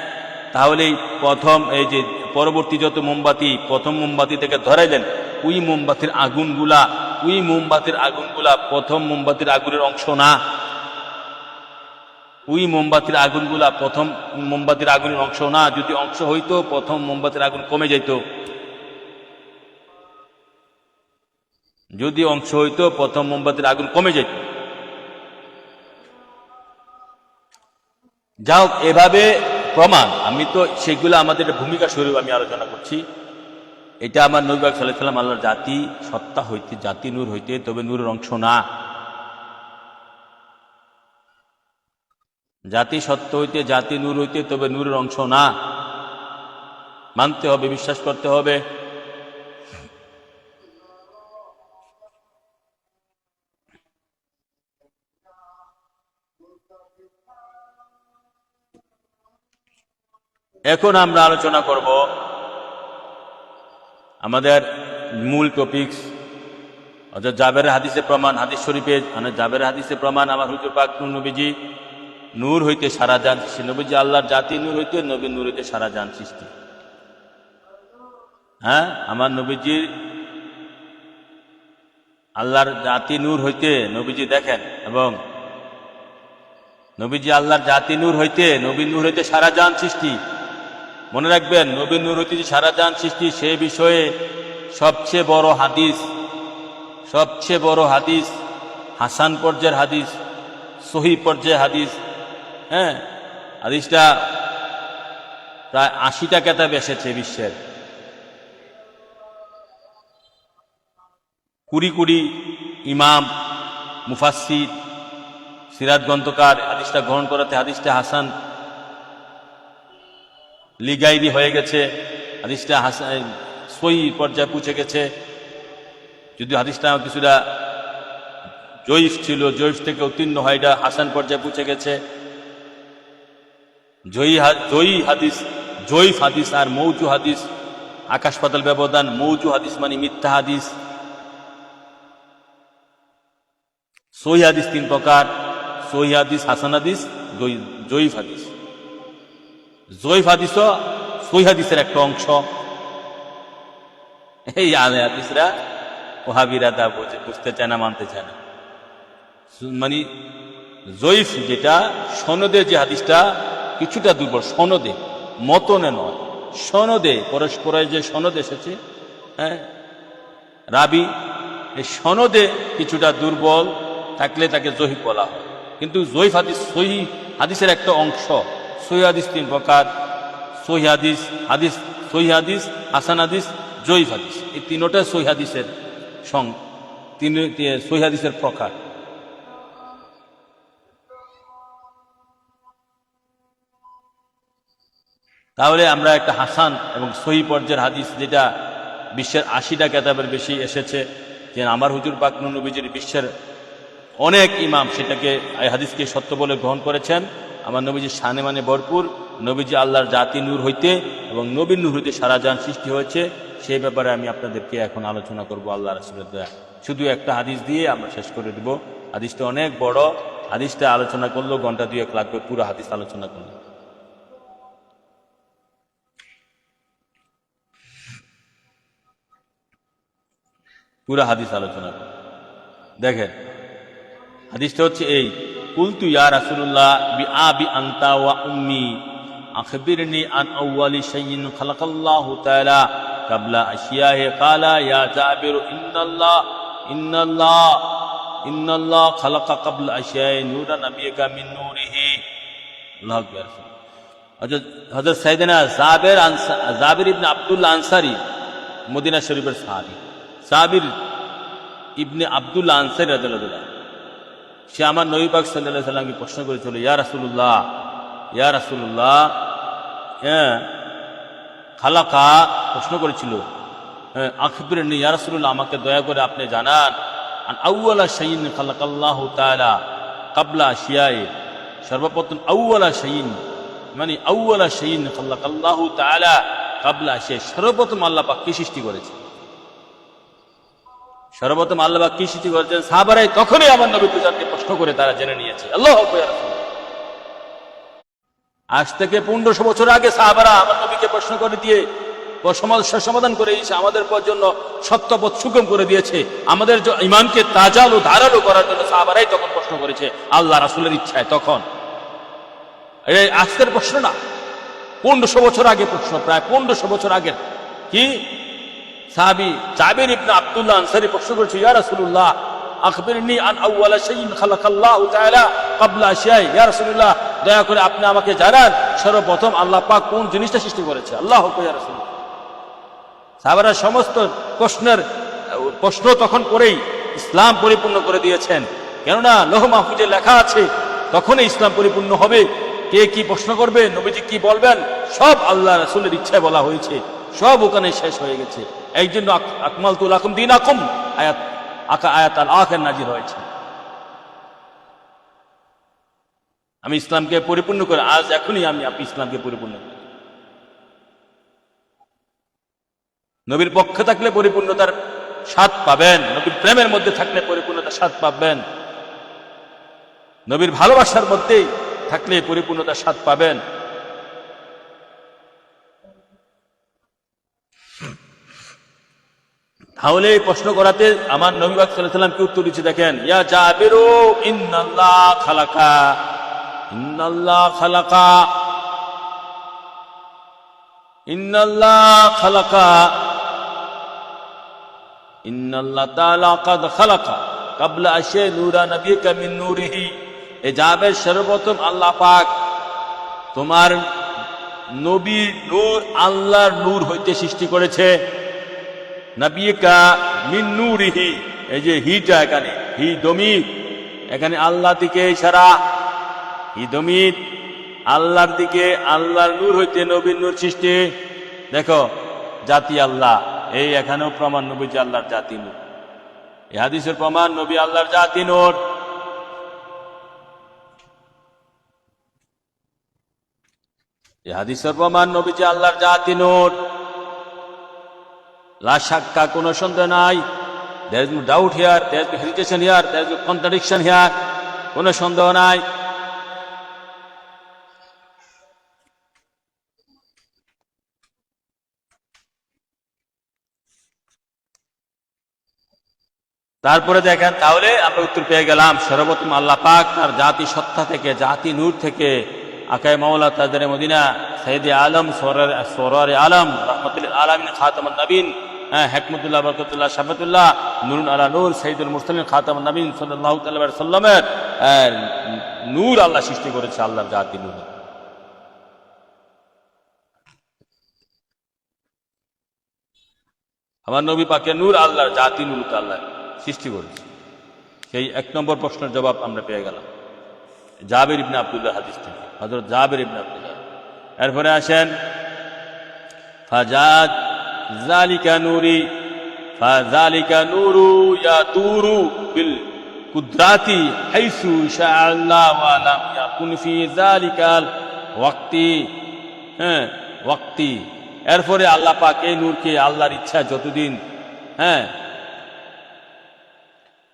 তাহলে প্রথম, এই যে পরবর্তী যত মোমবাতি প্রথম মোমবাতি থেকে ধরাইলেন, ওই মোমবাতির আগুনগুলা, ওই মোমবাতির আগুনগুলা প্রথম মোমবাতির আগুনের অংশ না। ওই মোমবাতির আগুনগুলা প্রথম মোমবাতির আগুনের অংশ না। যদি অংশ হইতো, প্রথম মোমবাতির আগুন কমে যেত। যদি অংশ হইতো, প্রথম মোমবাতির আগুন কমে যেত। যাও, এভাবে প্রমাণ, আমি তো সেগুলো আমাদের ভূমিকা স্বরূপ আমি আলোচনা করছি। এটা আমার নবী সাল্লাল্লাহু আলাইহি ওয়াসাল্লাম আল্লাহর জাতি সত্তা হইতে, জাতি নূর হইতে, তবে নূরের অংশ না। জাতি সত্য হইতে, জাতি নূর হইতে, তবে নূরের অংশ না। মানতে হবে, বিশ্বাস করতে হবে। এখন আমরা আলোচনা করব আমাদের মূল টপিকস, অর্থাৎ জাবেরের হাদিসে প্রমাণ, হাদিস শরীফে জাবেরের হাদিসে প্রমাণ, আমার হুজুর পাক নবীজি নূর হইতে সারা জান সৃষ্টি। নবীজি আল্লাহর জাতি নূর হইতে, নবী নূর হইতে সারা জান সৃষ্টি। হ্যাঁ, আমার নবীজি আল্লাহর জাতি নূর হইতে, নবীজি দেখেন, এবং নবীজি আল্লাহর জাতি নূর হইতে, নবী নূর হইতে সারা জান সৃষ্টি। মনে রাখবেন, নবী নূর হইতে সারা জান সৃষ্টি, সে বিষয়ে সবচেয়ে বড় হাদিস, সবচেয়ে বড় হাদিস, হাসান পর্যায়ের হাদিস, সহি পর্যায়ের হাদিস। হ্যাঁ, হাদিসটা প্রায় 80টা কেতাব এসেছে বিশ্বের। 20 ইমাম মুফাসসির সিরাত গ্রন্থকার হাদিসটা গ্রহণ করাতে হাদিসটা হাসান লিগাইরি হয়ে গেছে, হাদিসটা হাসান সহি পর্যায়ে পৌঁছে গেছে। যদি হাদিসটা কিছুটা জয়ীফ ছিল, জয়ীফ থেকে উত্তীর্ণ হয় এটা হাসান পর্যায়ে পৌঁছে গেছে। জয়ীফ হাদিস আর মৌজু হাদিস আকাশ পাতাল ব্যবধান। মৌজু হাদিস মানে মিথ্যা হাদিস। সহি হাদিস 3 প্রকার: সহি হাদিস, হাসান হাদিস, জয়ীফ হাদিস। জয়ীফ হাদিসও সহি হাদিসের একটা অংশ। এই আলে হাদিসরা ওহাবিরা তা বুঝতে চায় না, মানতে চায় না। মানে জয়ীফ যেটা সনদে, যে হাদিসটা কিছুটা দুর্বল, সনদে, মতনে নয়, সনদে, পরস্পরের যে সনদ এসেছে, হ্যাঁ, রাবি এই সনদে কিছুটা দুর্বল থাকলে তাকে জয়ীফ বলা হয়। কিন্তু জয়ীফ হাদিস সহি হাদিসের একটা অংশ। সহি হাদিস 3 প্রকার: সহি হাদিস, সহি হাদিস, হাসান হাদিস, জয়ীফ হাদিস। এই তিনটা সহি হাদিসের সহি হাদিসের প্রকার। তাহলে আমরা একটা হাসান এবং সহি পর্যায়ের হাদিস, যেটা বিশ্বের 80টা কেতাবের বেশি এসেছে, যে আমার হুজুর পাক নবীজির বিশ্বের অনেক ইমাম সেটাকে, এই হাদিসকে সত্য বলে গ্রহণ করেছেন। আমার নবীজির শানে মানে ভরপুর, নবীজি আল্লাহর জাতি নূর হইতে এবং নবীর নূর হইতে সারা জান সৃষ্টি হয়েছে। সেই ব্যাপারে আমি আপনাদেরকে এখন আলোচনা করব আল্লাহ রাসূলের দয়া। শুধু একটা হাদিস দিয়ে আমরা শেষ করে দেব। হাদিসটা অনেক বড়, হাদিসটা আলোচনা করলেও ঘন্টা 2 লাগবে পুরো হাদিস আলোচনা করলে। পুরা হাদিস আলোচনা দেখেন। হাদিসটা হচ্ছে এই: কুলতু ইয়া রাসূলুল্লাহ বিআবি আনতা ওয়া উম্মি আখবিরনি আন আউয়ালি শাইইন খালাকাল্লাহু তাআলা ক্বাবলা আশিয়াহি ক্বালা ইয়া জাবির ইন্নাল্লাহ খালাকা ক্বাবলা আশিয়াহি নূরান নাবিয়্যিকা মিন নূরিহি। আল্লাহু আকবার। হযরত সাইয়েদনা জাবির ইবনে আব্দুল্লাহ আনসারী, মদিনা শরীফের সাহাবী, জাবির ইবনে আব্দুল্লাহ আনসারী রাদিয়াল্লাহু আনহু, সে আমার নবী পাক সাল্লাল্লাহু আলাইহি সাল্লামকে প্রশ্ন করেছিল, ইয়া রাসূলুল্লাহ, হ্যাঁ, খালাকা, প্রশ্ন করেছিল, আখবিরনি ইয়া রাসূলুল্লাহ, আমাকে দয়া করে আপনি জানান, আন আউয়ালা শাইইন খালাকাল্লাহু তাআলা ক্বাবলা আশিয়াই, সর্বপ্রথম আউয়ালা শাইইন মানে আউয়ালা শাইইন খালাকাল্লাহু তাআলা ক্বাবলা আশিয়াই, সর্বপ্রথম আল্লাহ পাক কি সৃষ্টি করেছে। সর্বপ্রথম আল্লাহ পাক কি সৃষ্টি করেছেন, সাহাবারাই তখনই আমার নবী পূজাকে প্রশ্ন করে তারা জেনে নিয়েছে। আল্লাহু আকবার। আজ থেকে 1500 বছর আগে সাহাবারা আমার নবীকে প্রশ্ন করে দিয়ে সমস্যার সমাধান করে দিয়েছে, আমাদের জন্য সত্যপথ সুগম করে দিয়েছে, আমাদের ইমানকে তাজাল ও ধারালো করার জন্য সাহাবারাই তখন প্রশ্ন করেছে আল্লাহ রাসূলের ইচ্ছায়। তখন এই আজকের প্রশ্ন না, 1500 বছর আগে প্রশ্ন, প্রায় 1500 বছর আগের। কি সাহাবী জাবির ইবনে আব্দুল্লাহ আনসারী প্রশ্ন করেছে, ইয়া রাসূলুল্লাহ আখবিরনি আন আউয়ালা শাইইন খালাকাল্লাহু তাআলা ক্বাবলা আশিয়াই, ইয়া রাসূলুল্লাহ, দয়া করে আপনি আমাকে জানান সর্বপ্রথম আল্লাহ পাক কোন জিনিসটা সৃষ্টি করেছে। আল্লাহু আকবার। ইয়া রাসূলুল্লাহ, সাহাবারা সমস্ত প্রশ্ন তখন করেই ইসলাম পরিপূর্ণ করে দিয়েছেন। কেননা লৌহ মাহফুজে লেখা আছে তখনই ইসলাম পরিপূর্ণ হবে। কে কি প্রশ্ন করবে, নবীজি কি বলবেন, সব আল্লাহ রাসূলের ইচ্ছায় বলা হয়েছে, সব ওখানে শেষ হয়ে গেছে। এই জন্য আকমালতু লাকুম দীনাকুম আয়াত আল আখির নাজিল হয়েছে। আমি ইসলামকে পরিপূর্ণ করে আজ এখনই আপনি ইসলামকে পরিপূর্ণ করি। নবীর পক্ষে থাকলে পরিপূর্ণতার স্বাদ পাবেন, নবীর প্রেমের মধ্যে থাকলে পরিপূর্ণতার স্বাদ পাবেন, নবীর ভালোবাসার মধ্যেই থাকলে পরিপূর্ণতার স্বাদ পাবেন। তাহলে প্রশ্ন করাতে আমার নবী পাক সাল্লাল্লাহু আলাইহি ওয়াসাল্লাম কি উত্তর দিচ্ছে দেখেন, ইয়া জাবিরু ইন্নাল্লাহ খালাকা ইন্নাল্লাহ তাআলা ক্বাদ খালাকা ক্বাবলা আশিয়া নূরা নবিকা মিন নূরিহি। এ যাবের সর্বপ্রথম আল্লাহ পাক তোমার নবী নূর আল্লাহর নূর হইতে সৃষ্টি করেছে। নবিকা মিন নূরিহি, এই যে হিটা এখানে হি দমির, এখানে আল্লাহ দিকে ইশারা, হি দমির আল্লাহর দিকে, আল্লাহর নূর হইতে নবীর নূর সৃষ্টি। দেখো জাতি আল্লাহ, এই এখানেও প্রমাণ নবী যে আল্লাহর জাতি নূর। এই হাদিসের প্রমাণ নবী আল্লাহর জাতি নূর। এই হাদিসের প্রমাণ নবী যে আল্লাহর জাতি নূর। লা শাক্কা, কোনো সন্দেহ নাই। there is no doubt here, there is no hesitation here, there is no contradiction here, কোনো সন্দেহ নাই। তারপরে দেখেন, তাহলে আমরা উত্তর পেয়ে গেলাম, সর্বপ্রথম আল্লাহ পাক তার জাতি সত্তা থেকে, জাতি নূর থেকে আকায়ে মাওলা তাজদারে মদিনা সাইয়্যিদে আলম সরওয়ারে আলম রাহমাতুল আলামিন খাতামুন নবীন, হিকমতুল্লাহ বরকতুল্লাহ শাফাতুল্লাহ নূরুন আলা নূর সাইয়্যিদুল মুরসালিন খাতামুন নবীন সাল্লাল্লাহু তাআলা আলাইহি সাল্লামের নূর আল্লাহ সৃষ্টি করেছে, আল্লাহর জাতি নূর। আমার নবী পাকের নূর আল্লাহর জাতি নূর আল্লাহ সৃষ্টি করেছে। সেই এক নম্বর প্রশ্নের জবাব আমরা পেয়ে গেলাম জাবের ইবনে আব্দুল্লাহ হাদিস থেকে, হযরত জাবের ইবনে আব্দুল্লাহ। এরপরে আসেন ফাজাদ যালিকা নূরি, ফাযালিকা নূরু ইয়াতুরু বিল কুদরাতি হাইসু শাআল্লাহ ওয়া লাম ইয়াকুন ফি যালিকাল ওয়াক্তি, ওয়াক্তি। এরপরে আল্লাহ পাক এই নূরকে আল্লাহর ইচ্ছা যতদিন,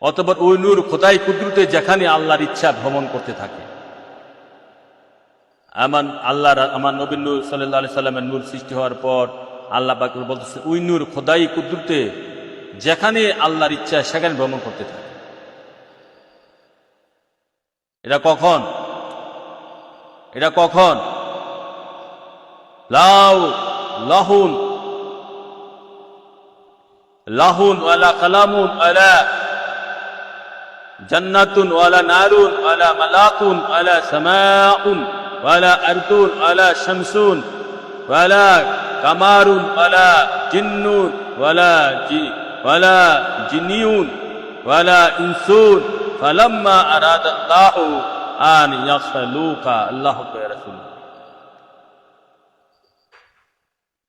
অতঃপর ওই নূর খোদাই কুদরতে যেখানে আল্লাহর ইচ্ছা ভ্রমণ করতে থাকে। আমার নবী নূর সাল্লাল্লাহু আলাইহি সাল্লামের নূর সৃষ্টি হওয়ার পর আল্লাহ পাক বলতেছে ওই নূর খোদাই কুদরতে যেখানে আল্লাহর ইচ্ছা সেখানে ভ্রমণ করতে থাকে। এটা কখন? এটা কখন? লাহুন ওয়ালা কালামুন ওয়ালা জান্নাতুন ওয়ালা নারুন ওয়ালা মালাকুন ওয়ালা সামাউন ওয়ালা আরদুন ওয়ালা শামসুন ওয়ালা কামারুন ওয়ালা জিন্নুন ওয়ালা জিনিউন ওয়ালা ইনসুন ফালাম্মা আরাদাল্লাহু আন ইয়াখলুকা, আল্লাহু ওয়া রাসূলুহু।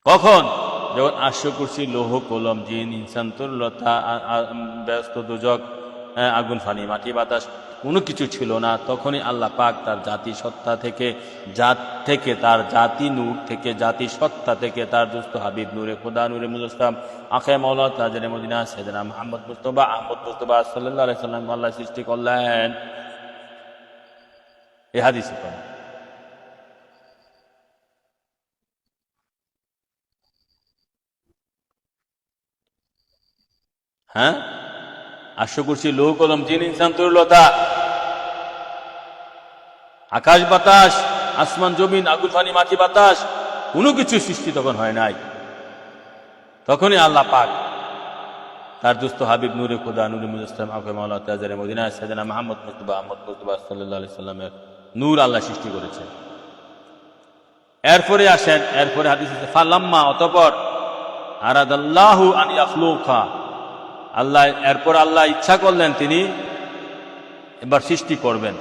কখন? যখন আরশ কুরসি লৌহ কলম জিন ইনসান তরুলতা ব্যস্ত দুজক আগুন ফানি মাটি বাতাস কোনো কিছু ছিল না, তখনই আল্লাহ পাক তার জাতি সত্তা থেকে, তার জাতি নূর থেকে, জাতি সত্তা থেকে তার দুস্থ হাবিব নূরে খোদা নূরে মুজস্সাম আকায়ে মাওলা তাজদারে মদিনা সাইয়েদনা মুহাম্মদ মুস্তাফা সাল্লাল্লাহু আলাইহি সাল্লাম আল্লাহ সৃষ্টি করলেন। এই হাদিসে পাবেন। আরশ কুরসি লৌহ কলম জিন ইনসান তরুলতা, আকাশ বাতাস, আসমান জমিন, আগুন পানি মাটি বাতাস কোনো কিছু সৃষ্টি তখন হয় নাই। তখনই আল্লাহ পাক তার দুস্থ হাবিব নূরে খোদা নূরে মুজস্সাম আকায়ে মাওলা তাজদারে মদিনা সাইয়েদনা মুহাম্মদ মুস্তাফা সাল্লাল্লাহু আলাইহি সাল্লামের নূর আল্লাহ সৃষ্টি করেছেন। এরপরে আসেন, এরপরে হাদিস আছে ফালাম্মা, অতঃপর আরাদাল্লাহু আন ইয়াখলুকা, আল্লাহ এরপর আল্লাহ ইচ্ছা করলেন তিনি এবার সৃষ্টি করবেন,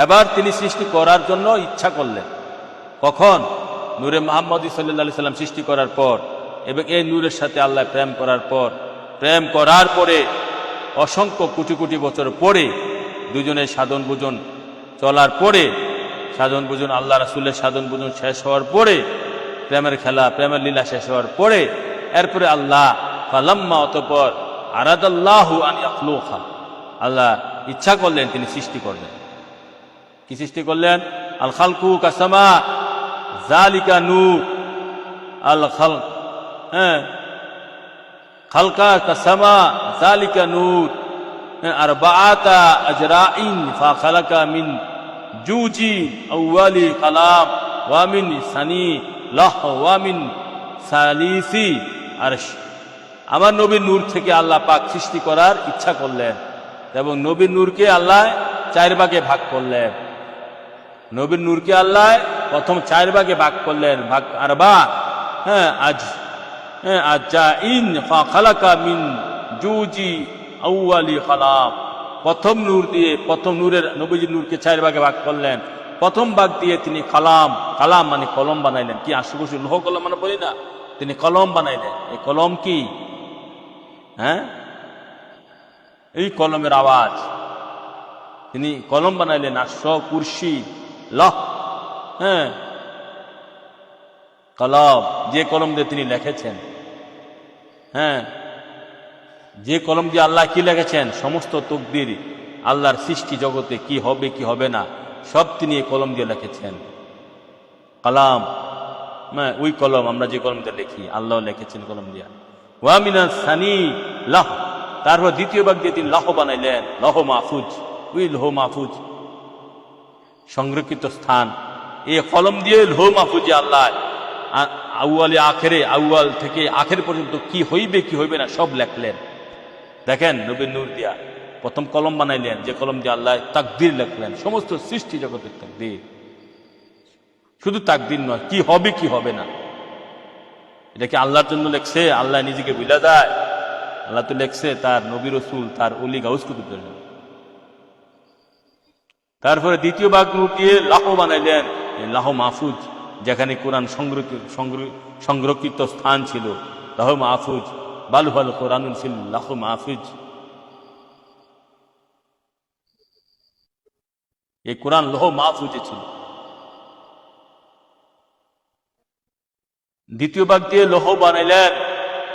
এবার তিনি সৃষ্টি করার জন্য ইচ্ছা করলেন। কখন? নূরে মুহাম্মদী সাল্লাল্লাহু আলাইহি সাল্লাম সৃষ্টি করার পর এবং এই নূরের সাথে আল্লাহ প্রেম করার পরে অসংখ্য কোটি কোটি বছর পরে দুজনের সাধন ভোজন চলার পরে, সাধন ভোজন আল্লাহ রাসূলের সাধন ভোজন শেষ হওয়ার পরে, প্রেমের খেলা প্রেমের লীলা শেষ হওয়ার পরে, এরপরে আল্লাহ ফালাম্মা, অতঃপর আরাদাল্লাহু আন ইয়াখলুকা, আল্লাহ ইচ্ছা করলেন তিনি সৃষ্টি করবেন। কি সৃষ্টি করলেন? আল খালকু কাসামা যালিকা নূর, আল খালক খালকা কাসামা যালিকা নূর আরবাআতা আজরাইন ফা খালাকা মিন জুজি আউয়ালি কালাম ওয়া মিন সানি লাহ ওয়া মিন সালিসি আরশ, আমার নবীর নূর থেকে আল্লাহ পাক সৃষ্টি করার ইচ্ছা করলেন এবং নবীর নূরকে আল্লাহ 4 ভাগে ভাগ করলেন। নবীর নূরকে আল্লাহ প্রথম 4 ভাগে ভাগ করলেন, ভাগ আরবা। আজাইন ফা খালাকা মিন জুজি আউয়ালি খালাক, প্রথম নূর দিয়ে, প্রথম নূরের নবীজির নূরকে 4 ভাগে ভাগ করলেন। প্রথম ভাগ দিয়ে তিনি কালাম, কালাম মানে কলম বানাইলেন। কি আশুকুশু লোহ কলম মানে বলি না, তিনি কলম বানাইলেন। এই কলম কি? এই কলমের আওয়াজ, তিনি কলম বানাইলেন। আরশ, কুরসি, লহ, কলম, যে কলম দিয়ে তিনি লিখেছেন, যে কলম দিয়ে আল্লাহ কি লিখেছেন, সমস্ত তকদির আল্লাহর সৃষ্টি জগতে কি হবে কি হবে না সব তিনি এই কলম দিয়ে লিখেছেন। কালাম, ওই কলম, আমরা যে কলম দিয়ে লিখি আল্লাহ লিখেছেন কলম দিয়া। ওয়া মিনাস সানি লাহ, তারপর দ্বিতীয় ভাগ দিয়ে তিনি লহ বানাইলেন, লহ মাহফুজ। ওই লহ মাহফুজ সংরক্ষিত স্থান, এই কলম দিয়ে লহ মাহফুজে আল্লাহ আউয়ালে আখেরে, আউয়াল থেকে আখের পর্যন্ত কি হইবে কি হইবে না সব লেখলেন। দেখেন নবীর নূর দিয়া প্রথম কলম বানাইলেন, যে কলম দিয়ে আল্লাহ তাকদীর লেখলেন, সমস্ত সৃষ্টি জগতের তাকদীর। শুধু তাকদীর নয়, কি হবে কি হবে না, এটা কি আল্লাহর জন্য লেখছে? আল্লাহ নিজেকে ভুলে যায়? আল্লাহ তো লেখছে তার নবী রাসূল, তার ওলি গাউস কুতুবের জন্য। তারপরে দ্বিতীয় ভাগ নূর দিয়ে লাহ বানাইলেন, লাহ মাহফুজ, যেখানে কোরআন সংরক্ষিত স্থান ছিল, লাহ মাহফুজ। বাল হুয়াল কোরআনুল ফিল লাহ মাহফুজ, এই কোরআন লৌহ মাহফুজে ছিল। দ্বিতীয় ভাগ দিয়ে লৌহ বানাইলেন।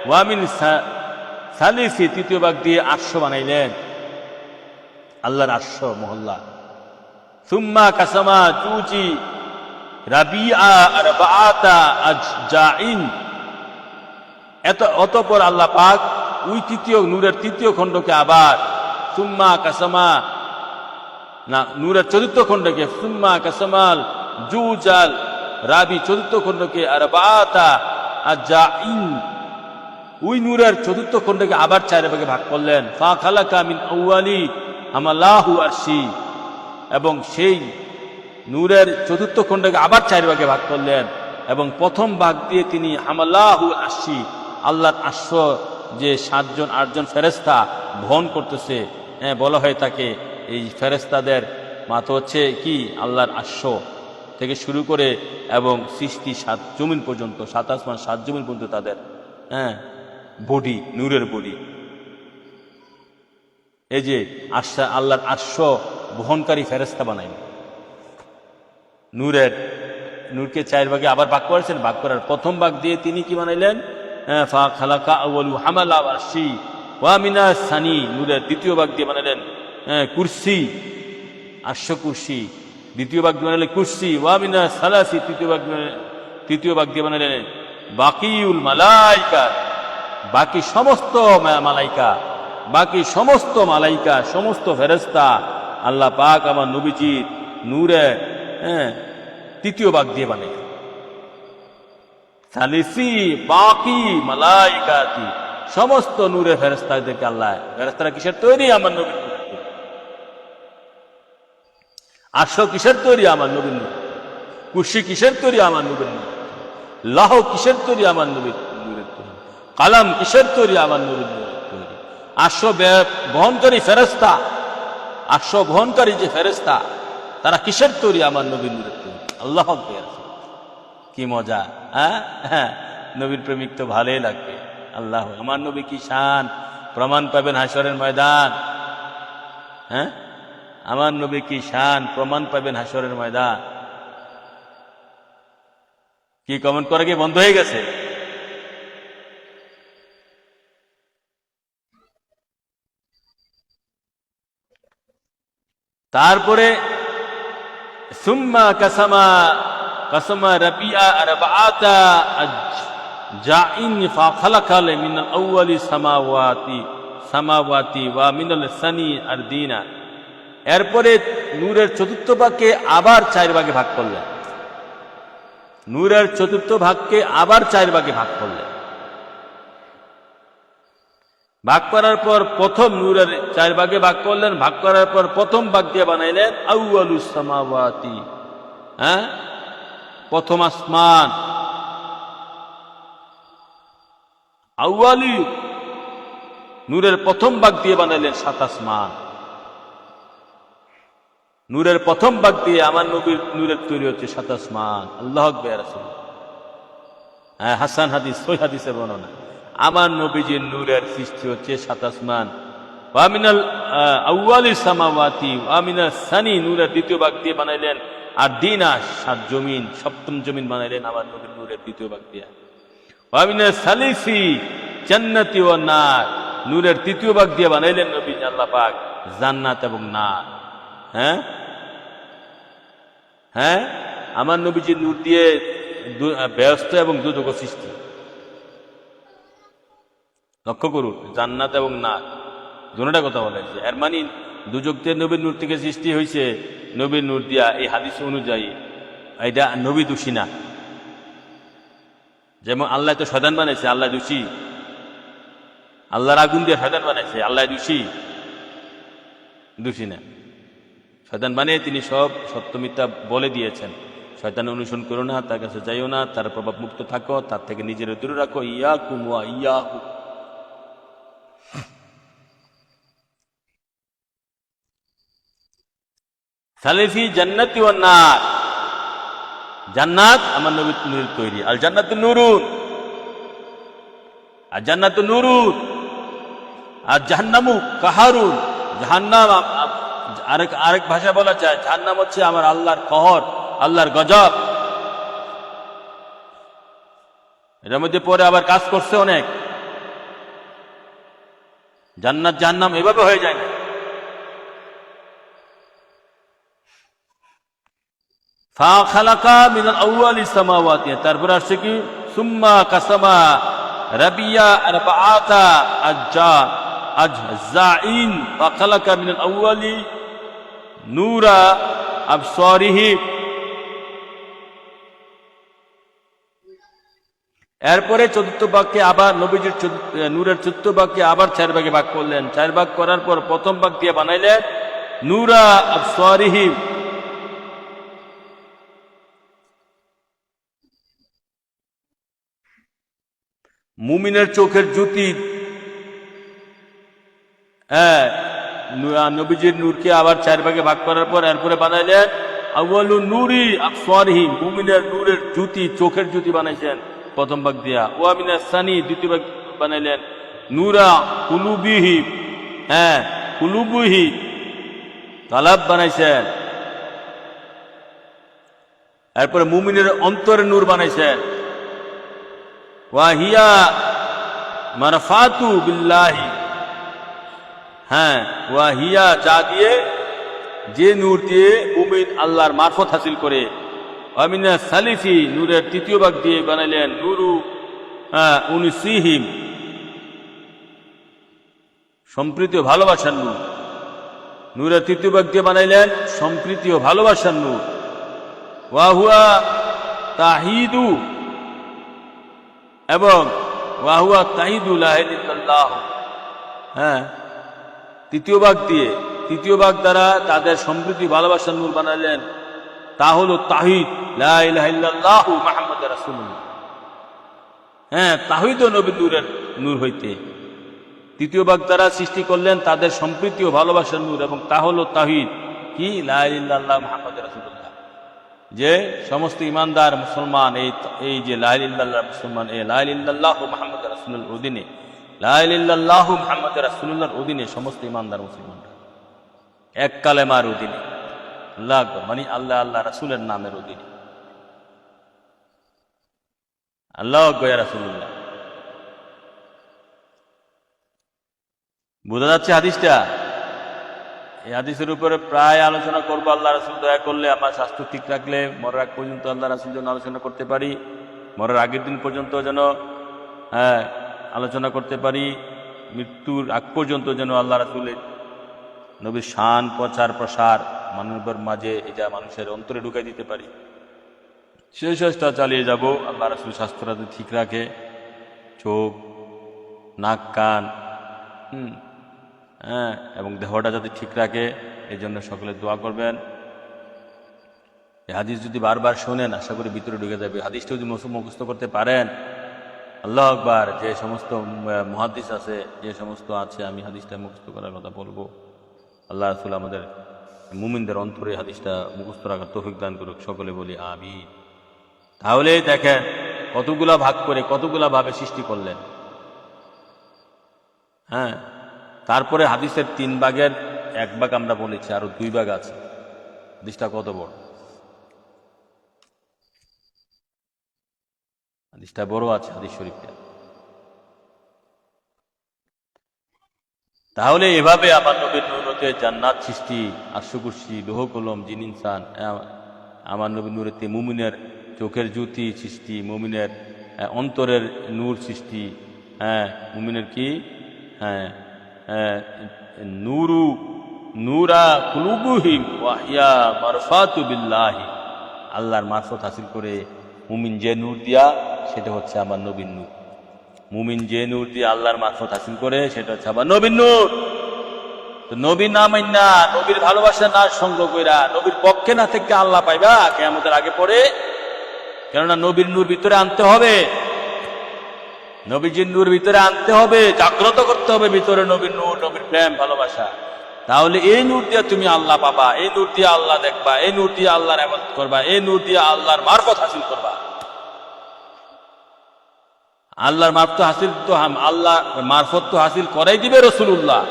ওয়ামিন সালিসি, তৃতীয় ভাগ দিয়ে আরশ বানাইলেন, আল্লাহর আরশ মহল্লা। সুম্মা কাসামা জুজি রাবিআ আরবাআতা আজজাইন, অতঃপর আল্লাহ পাক ওই তৃতীয় নূরের তৃতীয় খণ্ডকে আবার সুম্মা কাসামা, না, নূরের চতুর্থ খণ্ডকে সুম্মা কাসামাল জুজাল রাবি, চতুর্থ খণ্ডকে আরবাআতা আজজাইন, ওই নূরের চতুর্থ খণ্ডকে আবার 4 ভাগে ভাগ করলেন। ফা খালাকা মিন আউয়ালি আমাল্লাহু আরশি, এবং সেই নূরের চতুর্থ খণ্ডকে আবার 4 ভাগে ভাগ করলেন এবং প্রথম ভাগ দিয়ে তিনি আমাল্লাহু আরশি, আল্লাহর আরশ, যে 7-8জন ফেরেশতা বহন করতেছে, বলা হয় তাকে, এই ফেরেশতাদের মাথা হচ্ছে কি আল্লাহর আরশ থেকে শুরু করে এবং সৃষ্টি 7 জমিন পর্যন্ত, 7 আসমান 7 জমিন পর্যন্ত তাদের বডি, নূরের বডি। এই যে আল্লাহর আরশ বহনকারী ফেরেশতা বানাইল। নূরকে 4 ভাগে আবার ভাগ করেছেন। ভাগ করার প্রথম ভাগ দিয়ে তিনি কি বানাইলেন? ফা খালাকা আউয়ালু হামালা আরশি ওয়া মিনাস সানি, নূরের দ্বিতীয় ভাগ দিয়ে বানাইলেন কুরসি, আরশ কুরসি। দ্বিতীয় ভাগ দিয়ে বানাইলেন কুরসি। ওয়া মিনাস সালাসি, তৃতীয় ভাগ দিয়ে বানাইলেন বাকিউল মালাইকা, বাকি সমস্ত মালাইকা, বাকি সমস্ত মালাইকা, সমস্ত ফেরেশতা আল্লাহ পাক আমার নবীজির নূরে তৃতীয় ভাগ দিয়ে বানাই। সালিসি বাকি মালাইকাতি, সমস্ত নূরে ফেরেশতাদেরকে আল্লাহ, ফেরেশতারা কিসের তৈরি? আমার নবীর নূর। আরশ কিসের তৈরি? আমার নবীর নূর। কুরসি কিসের তৈরি? আমার নবীর নূর। লাহ কিসের তৈরি? আমার নবীর নূরের তৈরি। কালাম কিসের তৈরি? আমার নবীর নূরের তৈরি। আরশ বহনকারী ফেরেশতা, আরশ বহনকারী যে ফেরেশতা তারা কিসের তৈরি? আমার নবীর নূরের তৈরি। আল্লাহ আকবার, কি মজা! নবীর প্রেমিক তো ভালোই লাগবে। আল্লাহ, আমার নবী কি শান, প্রমাণ পাবেন হাসরের ময়দান। আমার নবী কি শান, প্রমাণ পাবেন হাসরের ময়দান। কি কমেন্ট করে কি বন্ধ হয়ে গেছে? তারপরে সুম্মা কাসামা রাবিআ আরবাআতা আজজাইন ফা খালাকাল মিনাল আউয়ালি সামাওয়াতি ওয়া মিনাল সানি আরদিনা। এরপরে নূরের চতুর্থ ভাগকে আবার 4 ভাগে ভাগ করলেন। নূরের চতুর্থ ভাগকে আবার 4 ভাগে ভাগ করলেন। ভাগ করার পর প্রথম নূরের 4 ভাগে ভাগ করলেন। ভাগ করার পর প্রথম ভাগ দিয়ে বানাইলেন আউয়ালুস সামাওয়াতি, প্রথম আসমান। আউয়ালি নূরের প্রথম ভাগ দিয়ে বানাইলেন 7 আসমান। নূরের প্রথম ভাগ দিয়ে আমার নবীর নূরের তৈরি হচ্ছে 7 আসমান। আল্লাহু আকবার। রাসূলুল্লাহ, হাসান হাদিস, সহিহ হাদিসের বর্ণনা, আমার নবীজির নূরের সৃষ্টি হচ্ছে 7 আসমান। ওয়া মিনাল আউয়ালিস সামাওয়াতি ওয়া মিনাস সানি, নূরের দ্বিতীয় ভাগ দিয়ে বানাইলেন আর দিনা 7 জমিন, সপ্তম জমিন বানাইলেন আমার নবীর নূরের দ্বিতীয় ভাগ দিয়ে। ওয়া মিনাস সালিসি জান্নাতি ওয়ান নার, নূরের তৃতীয় ভাগ দিয়ে বানাইলেন নবী আল্লাহ পাক জান্নাত এবং নার। আমার নবীজির নূর দিয়ে বেহেশত এবং দুজক সৃষ্টি। লক্ষ্য করুন, জান্নাত এবং নার দুটোটা কথা বলা হয়েছে। এর মানে দুজকদের নবীর নূর থেকে সৃষ্টি হয়েছে নবীর নূর দিয়া, এই হাদিস অনুযায়ী এটা নবী দোষী না। যেমন আল্লাহ তো শয়তান বানাইছে, আল্লাহ দোষী? আল্লাহর আগুন দিয়ে শয়তান বানাইছে, আল্লাহ দোষী? দোষী না। শয়তান বানিয়ে তিনি সব সত্য মিথ্যা বলে দিয়েছেন। শয়তান অনুসরণ করো না, তার কাছে যাইও না, তার প্রভাব মুক্ত থাকো, তার থেকে নিজের দূরে রাখো। ইয়াকুম ওয়া ইয়াহু। সালিসি জান্নাতি ওয়ান নার, জান্নাত আমার নবীর নূরের তৈরি। আর জান্নাতুন নুরুন, আর জান্নাতুন নুরুন, আর জাহান্নামু কাহারুন, জাহান্নাম আরেক ভাষা বলা যায় জাহান্নাম হচ্ছে আমার আল্লাহর কহর, আল্লাহর গজব। এটার মধ্যে পরে আবার কাজ করছে অনেক। জান্নাত জাহান্নাম এভাবে হয়ে যায় না। ফাখালাকা মিনাল আউয়ালিস সামাওয়াতি, তারপর আসছে কি সুম্মা কাসামা রাবিয়া আরবাআতা আজজাইন ফাখালাকা মিনাল আউয়ালি নূরা আবসারিহি। এরপরে চতুর্থ ভাগকে আবার নবীজির নূরের চতুর্থ ভাগকে আবার 4 ভাগে ভাগ করলেন। 4 ভাগ করার পর প্রথম ভাগ দিয়ে বানাইলেন নূরা আবসারিহি, মুমিনের চোখের জ্যোতি। নবীজির নূরকে আবার 4 ভাগে ভাগ করার পর এরপরে বানাইলেন আউয়ালু নূরি আবসারিহি, মুমিনের নূরের জ্যোতি, চোখের জ্যোতি বানাইছেন প্রথম ভাগ দিয়া। ওয়া মিনাস সানি, দ্বিতীয় ভাগ বানাইলেন নূরা কুলুবিহি, কুলুবিহি তালাব বানাইছেন। এরপরে মুমিনের অন্তরের নূর বানাইছেন ওয়া হিয়া মারফাতু বিল্লাহি, ওয়া হিয়া, যা দিয়ে, যে নূর দিয়ে মুমিন আল্লাহর মারফত হাসিল করে। ওয়া মিনাস সালিসি, নূরের তৃতীয় ভাগ দিয়ে বানাইলেন নূরু উনসিহিম, সম্প্রীতি ও ভালোবাসার নূর। নূরের তৃতীয় ভাগ দিয়ে বানাইলেন সম্প্রীতি ও ভালোবাসার নূর। ওয়া হুয়া তাহিদু, এবং ওয়া হুয়া তাহিদু লা ইলাহা ইল্লাল্লাহ। তৃতীয় ভাগ দ্বারা তাদের সম্প্রীতি ভালোবাসার নূর বানাইলেন, তা হলো তাহিদ, লা ইলাহা ইল্লাল্লাহ মুহাম্মাদুর রাসূলুল্লাহ। তাহিদ ও নবী নূরের নূর হইতে তৃতীয় ভাগ দ্বারা সৃষ্টি করলেন তাদের সম্প্রীতি ও ভালোবাসার নূর, এবং তা হলো তাহিদ, কি লা ইলাহা ইল্লাল্লাহ মুহাম্মাদুর রাসূলুল্লাহ। যে সমস্ত ইমানদার মুসলমান এই যে লা ইলাহা ইল্লাল্লাহ মুসলমান, এই লা ইলাহা ইল্লাল্লাহ মুহাম্মাদুর রাসূলুল্লাহর অধীনে, লা ইলাহা ইল্লাল্লাহ মুহাম্মাদুর রাসূলুল্লাহর অধীনে সমস্ত ইমানদার মুসলমানরা এক কালেমার অধীনে, আল্লাহ মানে আল্লাহ আল্লাহ রাসূলের নামের অধীনে। আল্লাহ গয়া রাসূলুল্লাহ। বোঝা যাচ্ছে হাদিসটা? এই হাদিসের উপরে প্রায় আলোচনা করবো। আল্লাহ রাসূল দয়া করলে, আমার স্বাস্থ্য ঠিক রাখলে মরার আগ পর্যন্ত আল্লাহ রাসূল যেন আলোচনা করতে পারি, মরার আগের দিন পর্যন্ত যেন আলোচনা করতে পারি, মৃত্যুর আগ পর্যন্ত যেন আল্লাহ রাসূলের নবীর শান প্রচার প্রসার মানবের মাঝে এটা মানুষের অন্তরে ঢুকাই দিতে পারি। সেই চেষ্টা চালিয়ে যাব আল্লাহ রাসূল স্বাস্থ্যটা যাতে ঠিক রাখে, চোখ, নাক, কান, হ্যাঁ, এবং দেহটা যাতে ঠিক রাখে। এই জন্য সকলে দোয়া করবেন। এই হাদিস যদি বারবার শোনেন, আশা করি ভিতরে ঢুকে যাবে। হাদিসটা যদি মুখস্থ করতে পারেন, আল্লাহ আকবার। যে সমস্ত মুহাদ্দিস আছে, যে সমস্ত আছে, আমি হাদিসটা মুখস্থ করার কথা বলবো। আল্লাহ রাসূল আমাদের মুমিনদের অন্তরে হাদিসটা মুখস্থ রাখার তৌফিক দান করুক, সকলে বলি আমিন। তাহলে দেখেন কতগুলা ভাগ করে কতগুলা ভাবে সৃষ্টি করলেন। হ্যাঁ, তারপরে হাদিসের 3 ভাগের 1 ভাগ আমরা বলেছি, আরো 2 ভাগ আছে। হাদিসটা কত বড়, হাদিসটা বড় আছে হাদিস শরীফটা। তাহলে এভাবে আমার নবীর নূরতে জান্নাত সৃষ্টি, আরশ কুরসি, লৌহ কলম, জিন ইনসান, আমার নবীর নূরেতে মুমিনের চোখের জ্যোতি সৃষ্টি, মুমিনের অন্তরের নূর সৃষ্টি। হ্যাঁ, মুমিনের কি, হ্যাঁ, নূরু নূরা কুলুবুহিম ওয়াহিয়া মারফাতু বিল্লাহি। আল্লাহর মারফত হাসিল করে মুমিন যে নূর দিয়া, সেটা হচ্ছে আমার নবীর নূর। মুমিন যে নূর দিয়ে আল্লাহর মারফত হাসিল করে, সেটা হচ্ছে আমার নবীর নূর। তো নবীর নাম না, নবীর ভালোবাসা না সংগ্রহ কইরা নবীর পক্ষে না থেকে আল্লাহ পাইবা কিয়ামতের আগে পড়ে। কেননা নবীর নূর ভিতরে আনতে হবে, নবীজির নূর ভিতরে আনতে হবে, জাগ্রত করতে হবে ভিতরে নবীর নূর, নবীর প্রেম ভালোবাসা। তাহলে এই নূর দিয়ে তুমি আল্লাহ পাবা, এই নূর দিয়ে আল্লাহ দেখবা, এই নূর দিয়ে আল্লাহর ইবাদত করবা, এই নূর দিয়ে আল্লাহর মারফত হাসিল করবা। আল্লাহর মারফত হাসিল তো আল্লাহ মারফত তো হাসিল করাই দিবে রাসূলুল্লাহ।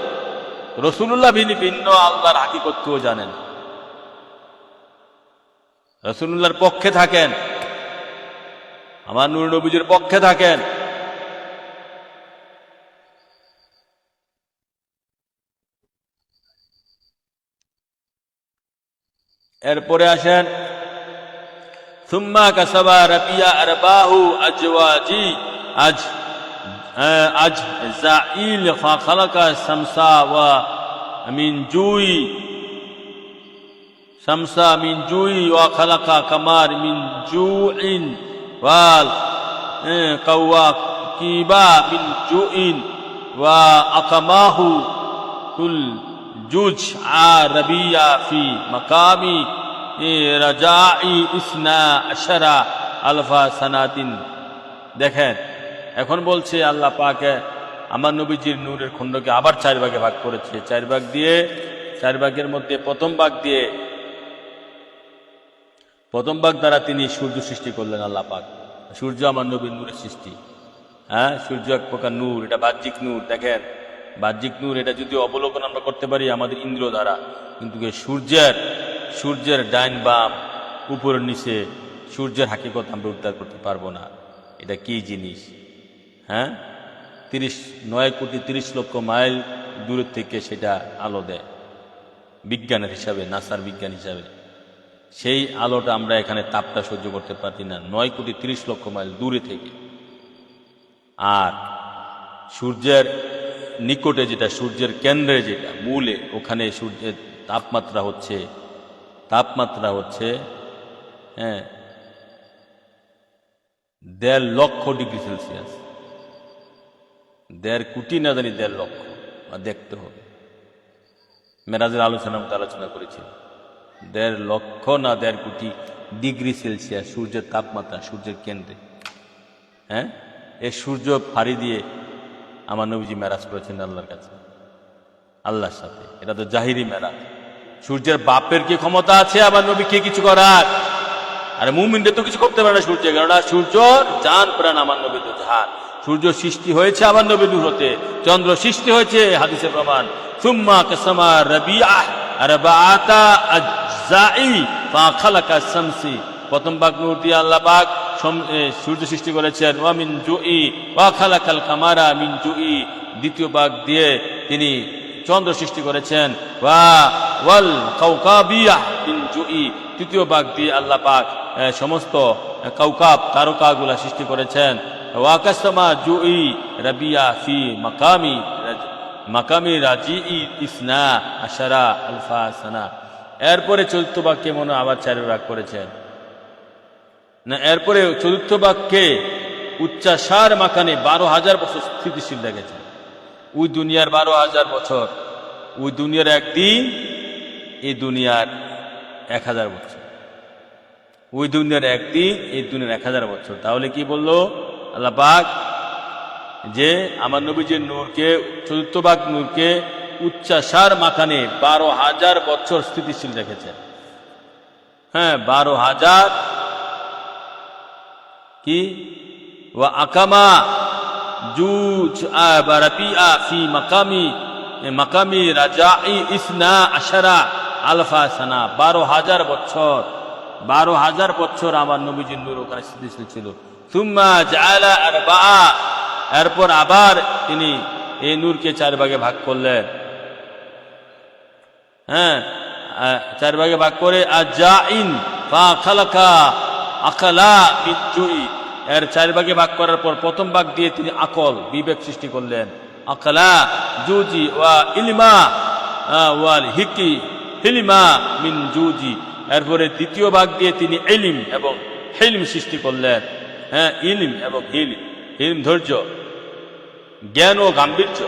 রাসূলুল্লাহ ভিন্ন আল্লাহর হাকিকত কেউ জানেন। রাসূলুল্লাহর পক্ষে থাকেন, আমার নূর নবীজির পক্ষে থাকেন। এরপরে আসেন সুম্মা কাসাবা রাবিয়া আরবাহু আজওয়াজি জাইল খালাকা শামসা ওয়া মিন জুই শামসা মিন জুই ওয়া খালাকা কামার মিন জুইন ওয়াল কাওয়াকিবা মিন জুইন ওয়া আকামাহু তুল জুজ আরবিয়া ফি মাকামি রাজাই ইসনা আশারা আলফা সানাতিন। দেখেন, এখন বলছে আল্লাহ পাকে আমার নবীজির নূরের খণ্ডকে আবার 4 ভাগে ভাগ করেছে। 4 ভাগ দিয়ে, 4 ভাগের মধ্যে প্রথম ভাগ দ্বারা তিনি সূর্য সৃষ্টি করলেন। আল্লাহ পাক সূর্য আমার নবীর নূরের সৃষ্টি। হ্যাঁ, সূর্য এক প্রকার নূর, এটা বাহ্যিক নূর। দেখেন, বাহ্যিক নূর, এটা যদি অবলোকন আমরা করতে পারি আমাদের ইন্দ্র দ্বারা, কিন্তু সূর্যের ডাইন বাম, উপর নিচে সূর্যের হাকিকত আমরা উদ্ধার করতে পারবো না। এটা কি জিনিস? হ্যাঁ, 9 কোটি 30 লক্ষ মাইল দূরের থেকে সেটা আলো দেয় বিজ্ঞানের হিসাবে, নাসার বিজ্ঞান হিসাবে। সেই আলোটা আমরা এখানে তাপটা সহ্য করতে পারি না 9 কোটি 30 লক্ষ মাইল দূরে থেকে। আর সূর্যের নিকটে যেটা, সূর্যের কেন্দ্রে যেটা, মূলে, ওখানে সূর্যের তাপমাত্রা হচ্ছে 1.5 লক্ষ ডিগ্রি সেলসিয়াস। 1.5 কোটি না জানি 1.5 লক্ষ, দেখতে হবে। মেরাজের আলোচনা করেছি, 1.5 লক্ষ না 1.5 কোটি ডিগ্রি সেলসিয়াস সূর্যের তাপমাত্রা, সূর্যের কেন্দ্রে। হ্যাঁ, এই সূর্য ফাড়ি দিয়ে আমার নবীজি মেরাজ করেছেন আল্লাহর কাছে, আল্লাহর সাথে। এটা তো জাহিরি মেরাজ। সূর্যের বাপের কি ক্ষমতা আছে আমার নবীকে কিছু করার? আরে মুমিনদের তো কিছু করতে পারে না সূর্য, কেননা সূর্য জান প্রাণ, আমার নবী তো জান। সূর্য সৃষ্টি হয়েছে আমার নবীর নূর হতে, চন্দ্র সৃষ্টি হয়েছে, হাদিসে প্রমাণ। সুম্মা কাসামা রাবিয়া আরবাআতা আজজাই ফা খালাকা শামসি। প্রথম ভাগ নূর দিয়ে আল্লাহ পাক সূর্য সৃষ্টি করেছেন। ওয়া মিন জুই ওয়া খালাকাল কামারা মিন জুই। দ্বিতীয় ভাগ দিয়ে তিনি চন্দ্র সৃষ্টি করেছেন। ওয়াল কাওকাবিয়া মিন জুই। তৃতীয় ভাগ দিয়ে আল্লাহ পাক সমস্ত কাউকাব, তারকাগুলা সৃষ্টি করেছেন। ওয়া কাসামা জুই রাবিয়া ফি মাকামি রাজিই ইসনা আশারা আলফা সানা। এরপরে চতুর্থ ভাগকে মনে আবার 4 ভাগ করেছেন। না, এরপরে চতুর্থ বাক্যে উচ্চাসার মাকানে 12,000 বছর স্থিতিশীল রেখেছে। ওই দুনিয়ার 12,000 বছর, ওই দুনিয়ার একদিন, এই দুনিয়ার 1,000 বছর। ওই দুনিয়ার একদিন, এই দুনিয়ার 1,000 বছর। তাহলে কি বললো আল্লাহ পাক? যে আমার নবীজির নূরকে, চতুর্থ ভাগ নূরকে উচ্চাসার মাকানে 12,000 বছর স্থিতিশীল রেখেছেন। হ্যাঁ, 12,000 কি ওয়া আকামা জুজ রাবিআ ফি মাকামি রাজাই ইসনা আশারা আলফা সানা। 12,000 বছর, 12,000 বছর আমার নবীজির নূর ওখানে স্থিতিশীল ছিল। সুম্মা জাআলা আরবাআ, এরপর আবার তিনি এই নূরকে 4 ভাগে ভাগ করলেন। হ্যাঁ, 4 ভাগে ভাগ করে আজাইন ফা খালাকা আকালা বিজুই, এর 4 ভাগে ভাগ করার পর প্রথম ভাগ দিয়ে তিনি আকল, বিবেক সৃষ্টি করলেন। আকালা জুজি ওয়া ইলমা ওয়াল হিকি হিলমা মিন জুজি, এরপরে দ্বিতীয় ভাগ দিয়ে তিনি ইলম এবং হিলম সৃষ্টি করলেন। হ্যাঁ, ইলম এবং হিলম ধৈর্য, জ্ঞান ও গাম্ভীর্য।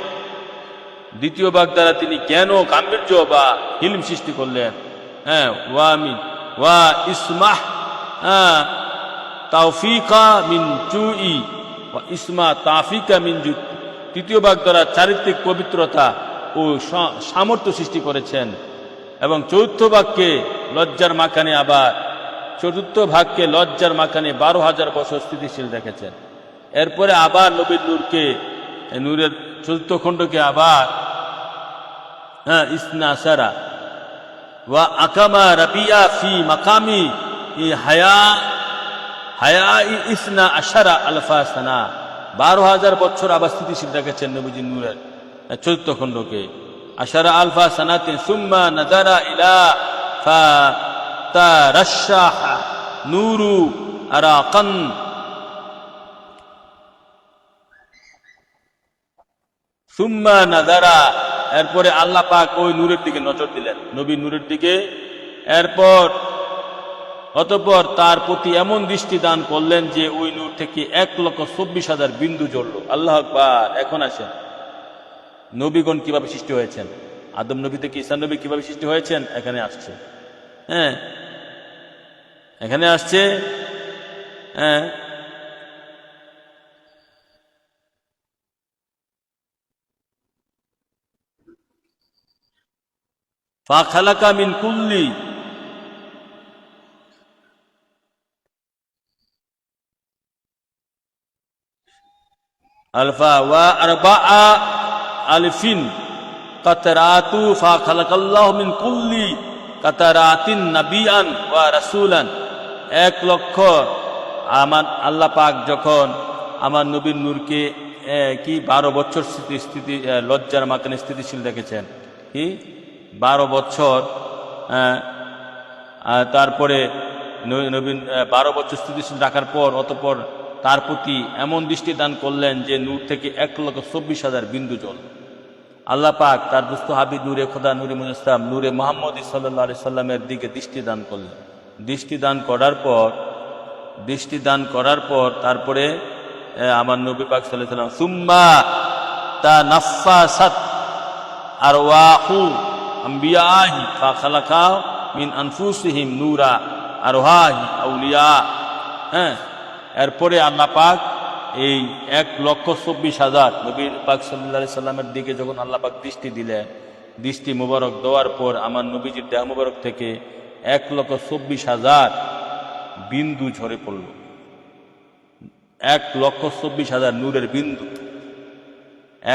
দ্বিতীয় ভাগ দ্বারা তিনি জ্ঞান ও গাম্ভীর্য বা হিলম সৃষ্টি করলেন। হ্যাঁ, ওয়া ইসমাহ তাওফিকা মিন জুই ওয়া ইসমা তাফিকা মিন জু। তৃতীয় ভাগ দ্বারা চারিত্রিক পবিত্রতা ও সামর্থ্য সৃষ্টি করেছেন। এবং চতুর্থ ভাগকে লজ্জার মাকানে, আবার চতুর্থ ভাগকে লজ্জার মাকানে 12,000 বছর স্থিতিশীল রেখেছেন। এরপরে আবার নবীর নূরকে, নূরের চতুর্থ খণ্ডকে আবার ইসনা আশারা ওয়া আকামা রাবিআ ফি মাকামি হায়া ইসনা আশারা আলফা সানা। 12,000 বছর আবার স্থিতিশীল রেখেছেন নবীজির নূরের চতুর্থ খণ্ডকে। আশারা আলফা সানাতিন সুম্মা নাযারা ইলা ফাতারাশাহ নূরু আরাকান। সুম্মা নাযারা, এরপরে আল্লাহ পাক ওই নূরের দিকে নজর দিলেন, নবী নূরের দিকে। এরপর অতঃপর তার প্রতি এমন দৃষ্টি দান করলেন যে ওই নূর থেকে 1,24,000 বিন্দু জ্বলল। আল্লাহ আকবার। এখন আসেন, নবীগণ কিভাবে সৃষ্টি হয়েছেন, আদম নবী থেকে ঈসা নবী কিভাবে সৃষ্টি হয়েছেন এখানে আসছে। হ্যাঁ, এখানে আসছে। হ্যাঁ, ফা খালাকা মিন কুল্লি আলফা ওয়া আরবাআ আলফিন কাতরাতু ফা খালাকাল্লাহু মিন কুল্লি কাতারাতিন নাবিয়ান ওয়া রাসূলান। 1,00,000 আমার আল্লাহ পাক যখন আমার নবীর নূরকে কি 12 বছর স্থিতি লজ্জার মাকানে স্থিতিশীল রেখেছেন। কি 12 বছর, তারপরে নবীন 12 বছর স্থিতিশীল রাখার পর অতঃপর তার প্রতি এমন দৃষ্টি দান করলেন যে নূর থেকে 1,24,000 বিন্দু জল। আল্লাহ পাক তার দুস্থ হাবিব নূরে খোদা নূরে মুজাসসাম নূরে মুহাম্মদ সাল্লাল্লাহু আলাইহি সাল্লামের দিকে দৃষ্টি দান করলেন। দৃষ্টি দান করার পর তারপরে আমার নবী পাক সাল্লাল্লাহু আলাইহি সাল্লাম সুম্মা তানাফফাসাত আরওয়াহু আম্বিয়াহি ফা খালাকা মিন আনফুসিহিম নূরা আরওয়াহি আউলিয়া। হ্যাঁ, এরপরে আল্লাহ পাক এই 1,24,000 নবী পাক সাল্লাল্লাহু আলাইহি সাল্লামের দিকে যখন আল্লাহ পাক দৃষ্টি দিলেন, দৃষ্টি মুবারক দেওয়ার পর আমার নবীজির দেহ মুবারক থেকে 1,24,000 বিন্দু ঝরে পড়ল। 1,24,000 নূরের বিন্দু,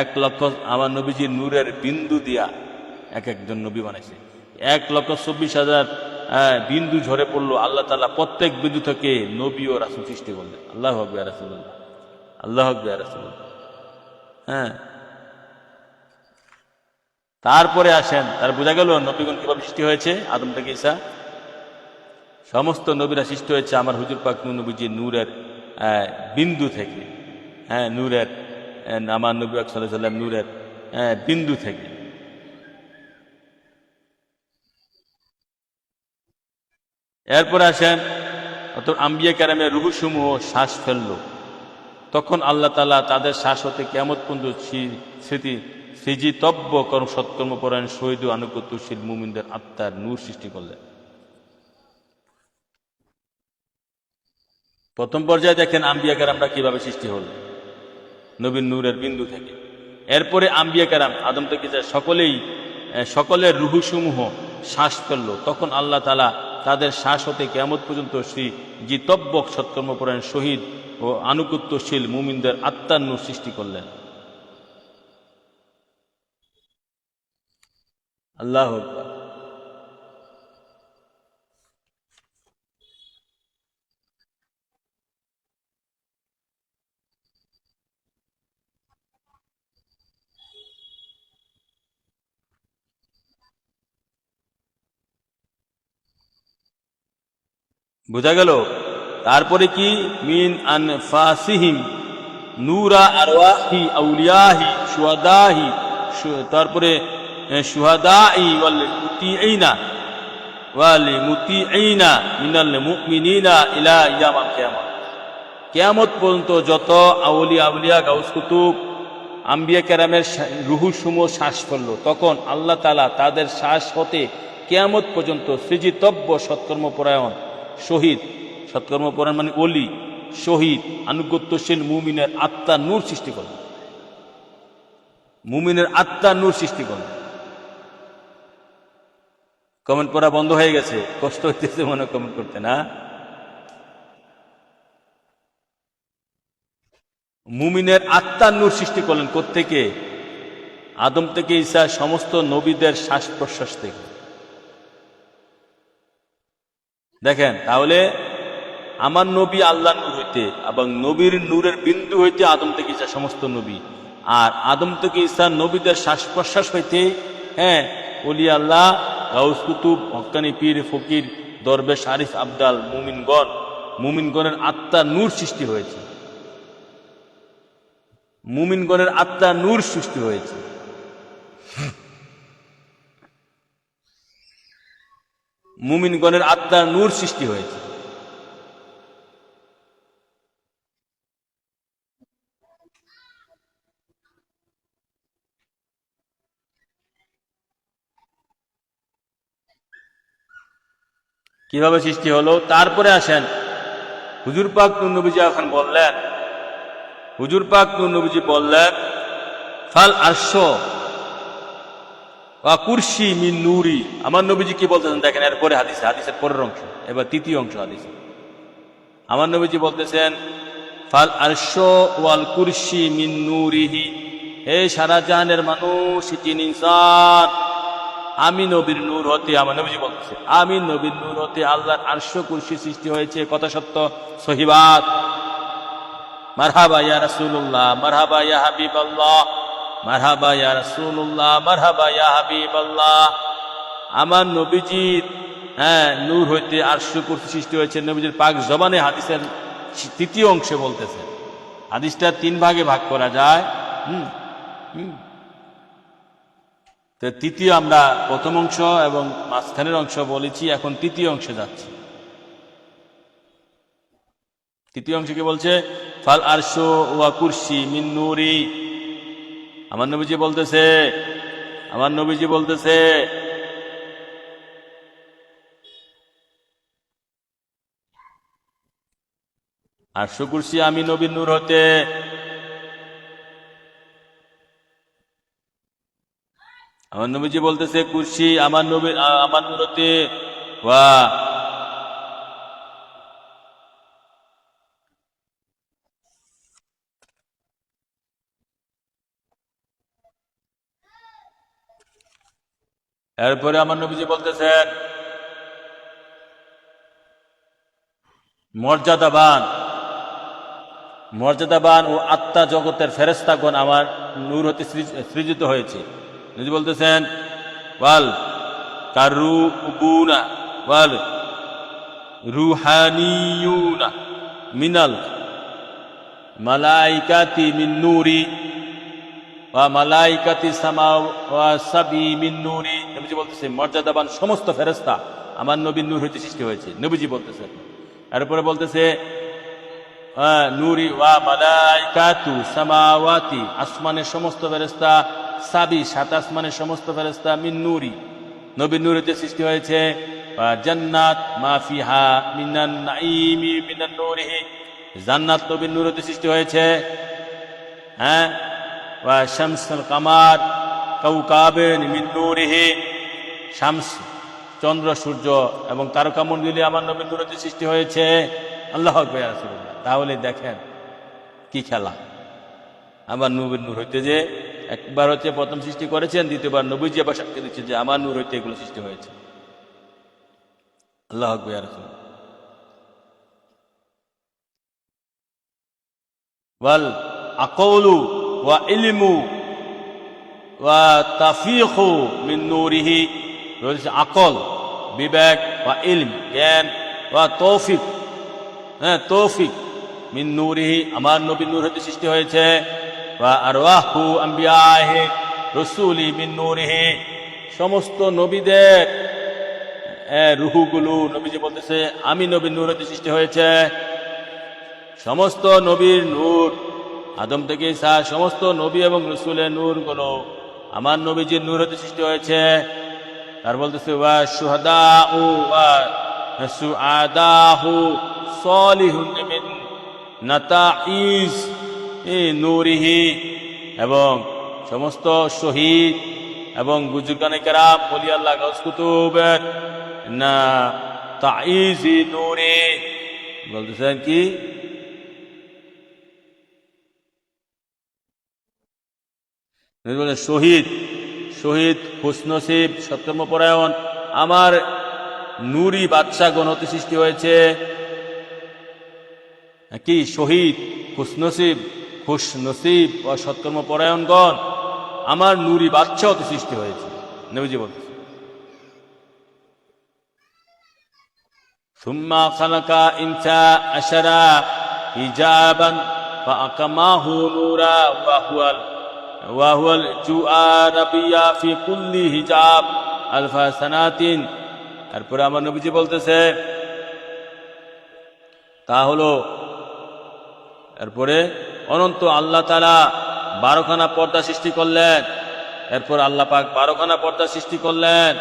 1,00,000 আমার নবীজির নূরের বিন্দু দিয়া এক একজন নবী বানাইছে। 1,24,000 বিন্দু ঝরে পড়লো। আল্লাহ তাআলা প্রত্যেক বিন্দু থেকে নবী ও রাসূল সৃষ্টি করলেন। আল্লাহু আকবার, রাসূলুল্লাহ, আল্লাহু আকবার, রাসূলুল্লাহ। হ্যাঁ, তারপরে আসেন, তার বোঝা গেল নবীগণ কিভাবে সৃষ্টি হয়েছে। আদম থেকে ঈসা সমস্ত নবীরা সৃষ্টি হয়েছে আমার হুজুর পাক নবীজির নূরের বিন্দু থেকে। হ্যাঁ, নূরের, আমার নবী পাক সাল্লাল্লাহু আলাইহি সাল্লাম নূরের বিন্দু থেকে। এরপরে আসেন অর্থাৎ আম্বিয়া কেরামের রুহসমূহ শ্বাস ফেলল, তখন আল্লাহ তাআলা তাদের শ্বাস হতে কিয়ামত পর্যন্ত সৃজিতব্য সৎকর্মপরায়ণ শহীদ ও আনুগত্যশীল মুমিনদের আত্মার নূর সৃষ্টি করলেন। প্রথম পর্যায়ে দেখেন আম্বিয়া কেরামরা কিভাবে সৃষ্টি হল, নবীর নূরের বিন্দু থেকে। এরপরে আম্বিয়া কেরাম আদম থেকে সকলের রুহসমূহ শ্বাস ফেলল, তখন আল্লাহ তাআলা তাদের শ্বাস হতে কিয়ামত পর্যন্ত সৃজিতব্য সৎকর্মপরায়ণ শহীদ ও আনুগত্যশীল মুমিনদের আত্মার নূর সৃষ্টি করলেন। আল্লাহু আকবার। বোঝা গেল? তারপরে কি মিন আনফাসিহিম নূরা আরওয়াহি আউলিয়াহি শুহাদাহি, তারপরে শুহাদাই ওয়াল মুতিঈনা মিনাল মুমিনিনা ইলা ইয়াউমিল কিয়ামা। কিয়ামত পর্যন্ত যত আউলিয়া গাউস কুতুব আম্বিয়া কেরামের রুহসমূহ শ্বাস ফেলল, তখন আল্লাহ তাআলা তাদের শ্বাস হতে কিয়ামত পর্যন্ত সৃজিতব্য সৎকর্মপরায়ণ শহীদ, সৎকর্মপরায়ণ মানে ওলি, শহীদ, আনুগত্যশীল মুমিনের আত্মা নূর সৃষ্টি করল। মুমিনের আত্মা নূর সৃষ্টি করল। কমেন্ট পড়া বন্ধ হয়ে গেছে, কষ্ট হইতেছে মনে কমেন্ট করতে না? মুমিনের আত্মার নূর সৃষ্টি করলেন কোত্থেকে? আদম থেকে ঈসা সমস্ত নবীদের শ্বাস প্রশ্বাস থেকে। দেখেন, তাহলে আমার নবী আল্লাহ নূর হইতে এবং নবীর নূরের বিন্দু হইতে আদম থেকে ঈসা সমস্ত নবী, আর আদম থেকে ঈসা নবীদের শ্বাস প্রশ্বাস হইতে ওলি আল্লাহ গাউস কুতুব হক্কানি পীর ফকির দরবেশ আরিফ আবদাল মুমিনগণের আত্মা নূর সৃষ্টি হয়েছে। মুমিনগণের আত্মা নূর সৃষ্টি হয়েছে। মুমিনগণের আত্মার নূর সৃষ্টি হয়েছে। কিভাবে সৃষ্টি হলো? তারপরে আসেন হুজুর পাক নূর নবীজি এখন বললেন, হুজুর পাক নূর নবীজি বললেন ফাল আরশ ওয়া কুরসি মিন নূরি। আমার নবীজি কি বলতেছেন দেখেন, এরপরে হাদিসের পরের অংশ, এবার তৃতীয় অংশ হাদিস। আমার নবীজি বলতেছেন ফাল আরশ ওয়াল কুরসি মিন নূরিহি, হে সারা জাহানের মানুষ, জিন ইনসান, আমি নবীর নূর হতে, আমার নবীজি বলতেছে আমি নবীর নূর হতে আল্লাহর আরশ কুরসি সৃষ্টি হয়েছে। কথা সত্য, সহিবাত। মারহাবা ইয়া রাসূলুল্লাহ, মারহাবা ইয়া হাবিবাল্লাহ, মারহাবা ইয়া রাসূলুল্লাহ, মারহাবা ইয়া হাবিবাল্লাহ। আমার নবীজির নূর হইতে আরশ কুরসি সৃষ্টি হয়েছে। নবীজির পাক জবানে হাদিসের তৃতীয় অংশে বলতেছে। হাদিসটা 3 ভাগে ভাগ করা যায়। তো তৃতীয়, আমরা প্রথম অংশ এবং মাঝখানের অংশ বলেছি, এখন তৃতীয় অংশে যাচ্ছি। তৃতীয় অংশ কি বলছে? ফাল আরশ ওয়া কুরসি মিন নূরি। আমার নবীজি বলতেছে আরশ কুরসি আমি নবীর নূর হতে। আমার নবীজি বলতেছে কুরসি আমার নূর হতে। ওয়া এরপরে আমার নবীজি বলতেছেন মর্যাদাবান ও আত্মা জগতের ফেরেশতাগণ আমার নূর হতে সৃজিত হয়েছে। নবী বলতেছেন ওয়াল কারুবুনা ওয়াল রুহানিয়ুনা মিনাল মালাইকাতি মিন নূরি ওয়া মালাইকাতি সামাওয়াতি মিন নূরি। নবীজি বলতেছেন মর্যাদাবান সমস্ত ফেরেশতা আমার নবীর নূর হইতে সৃষ্টি হয়েছে। নবীজি বলতেছেন এরপরে বলতেছে নূরি ওয়া মালাইকাতু সামাওয়াতি, আসমানের সমস্ত ফেরেশতা, সাবি, সাত আসমানের সমস্ত ফেরেশতা, মিন নূরি, নবীর নূরিতে সৃষ্টি হয়েছে। জান্নাত মা ফিহা মিনান নাঈমি মিনান নূরিহি, জান্নাত নবীর নূরিতে সৃষ্টি হয়েছে। হ্যাঁ, ওয়া শামসুল কামার কাওকাবিন মিন নূরিহি, শামস, চন্দ্র সূর্য এবং তারকামণ্ডলী আমার নবীর নূরিতে সৃষ্টি হয়েছে। আল্লাহু আকবার ইয়া রাসূলুল্লাহ। তাহলে দেখেন কি খেলা, আমার নবীর নূর হইতে যে একবার হচ্ছে প্রথম সৃষ্টি করেছেন, দ্বিতীয়বার নবীজি আবার সাক্ষী দিচ্ছে যে আমার নূর হইতে এগুলো সৃষ্টি হয়েছে। আল্লাহু আকবার ইয়া রাসূলুল্লাহ। ওয়াল আকাউলু ওয়া ইলমু ওয়া তাফিকু মিন নূরিহি, রয়েছে আকল, বিবেক, ওয়া ইলম, জ্ঞান, ওয়া তৌফিক, হ্যাঁ তৌফিক, মিন নূরিহি, আমার নবীর নূর হতে সৃষ্টি হয়েছে। ওয়া আরওয়াহু আম্বিয়াহি রাসূলি মিন নূরিহি, সমস্ত নবীদের রূহগুলো, নবীজি বলতেছে আমি নবীর নূর হতে সৃষ্টি হয়েছে। সমস্ত নবীর নূর, আদম থেকে ঈসা সমস্ত নবী এবং রাসূলের নূরগুলো আমার নবীজির নূর হতে সৃষ্টি হয়েছে। তার বলতেছে ওয়া শুহাদাউ ওয়া সুআদাহু সালিহুন মিন নাতাইজ নূরিহি, এবং সমস্ত শহীদ এবং বুজুর্গানে কেরাম, ওলি আল্লাহ, গাউস কুতুবের না তাইজি নূরে, বলতেছেন কি শহীদ, শহীদ খুশনসিব সৎকর্মপরায়ণ আমার নূরি বাদশাগণ হতে সৃষ্টি হয়েছে। কি শহীদ, খুশনসিব, খুশনসিব ও সৎকর্মপরায়ণগণ আমার নূরি বাদশা হতে সৃষ্টি হয়েছে। নবীজি বলতেছে সুম্মা খালাকা ইনসা আশারা হিজাবান ফাআকামাহু নূরা ওয়া হুয়াল জুআরাবিয়া ফি কুল্লি হিজাব আলফা সানাতিন। তারপরে আমার নবীজি বলতেছে তা হলো, এরপরে অনন্ত আল্লাহ তাআলা 12খানা পর্দা সৃষ্টি করলেন। এরপর আল্লাহ পাক 12খানা পর্দা সৃষ্টি করলেন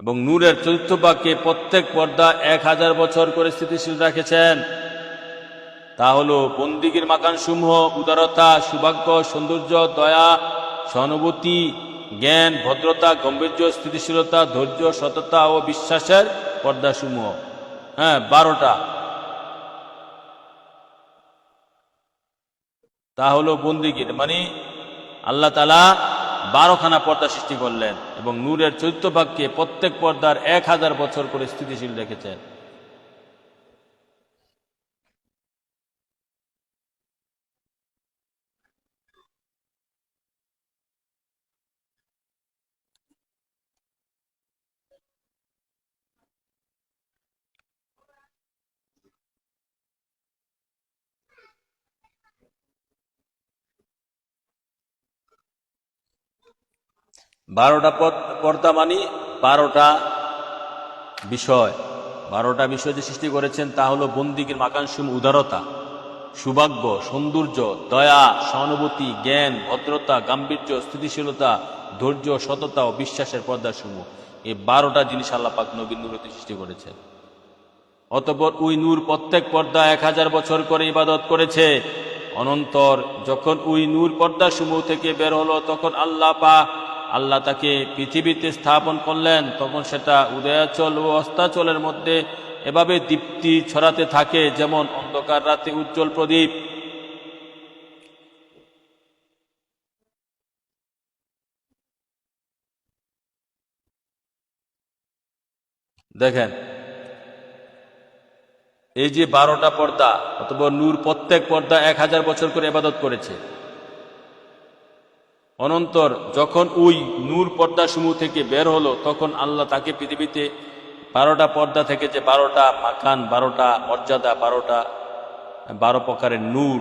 এবং নূরের চতুর্থ ভাগকে প্রত্যেক পর্দা 1000 বছর করে স্থিতিশীল রেখেছেন। তা হলো বন্দিগির মাকানসমূহ, উদারতা, সৌভাগ্য, সৌন্দর্য, দয়া, সহানুভূতি, জ্ঞান, ভদ্রতা, গাম্ভীর্য, স্থিতিশীলতা, ধৈর্য, সততা ও বিশ্বাসের পর্দাসমূহ। হ্যাঁ, 12টা। তা হলো বন্দিগির, মানে আল্লাহ তাআলা 12খানা পর্দা সৃষ্টি করলেন এবং নূরের চতুর্থ ভাগকে প্রত্যেক পর্দার 1000 বছর করে স্থিতিশীল রেখেছেন। বারোটা পর্দা মানে 12টা বিষয়। 12টা বিষয় যে সৃষ্টি করেছেন তা হলো বন্দিগির মাকানসমূহ, উদারতা, সৌভাগ্য, সৌন্দর্য, দয়া, সহানুভূতি, জ্ঞান, ভদ্রতা, গাম্ভীর্য, স্থিতিশীলতা, ধৈর্য, সততা ও বিশ্বাসের পর্দাসমূহ। এই 12টা জিনিস আল্লাহ পাক নবীর নূরতে সৃষ্টি করেছেন। অতঃপর ওই নূর প্রত্যেক পর্দা 1000 বছর করে ইবাদত করেছে। অনন্তর যখন ওই নূর পর্দাসমূহ থেকে বের হলো, তখন আল্লাহ তাকে পৃথিবীতে স্থাপন করলেন। তখন সেটা উদয়াচল ও অস্তাচলের মধ্যে এভাবে দীপ্তি ছড়াতে থাকে, যেমন অন্ধকার রাতে উজ্জ্বল প্রদীপ। দেখেন এই যে 12টা পর্দা, অথবা নূর প্রত্যেক পর্দা 1000 বছর করে ইবাদত করেছে। অনন্তর যখন ওই নূর পর্দা সমূহ থেকে বের হলো, তখন আল্লাহ তাকে পৃথিবীতে 12টা পর্দা থেকে যে 12টা মাকান, 12টা মর্যাদা, 12 প্রকারের নূর,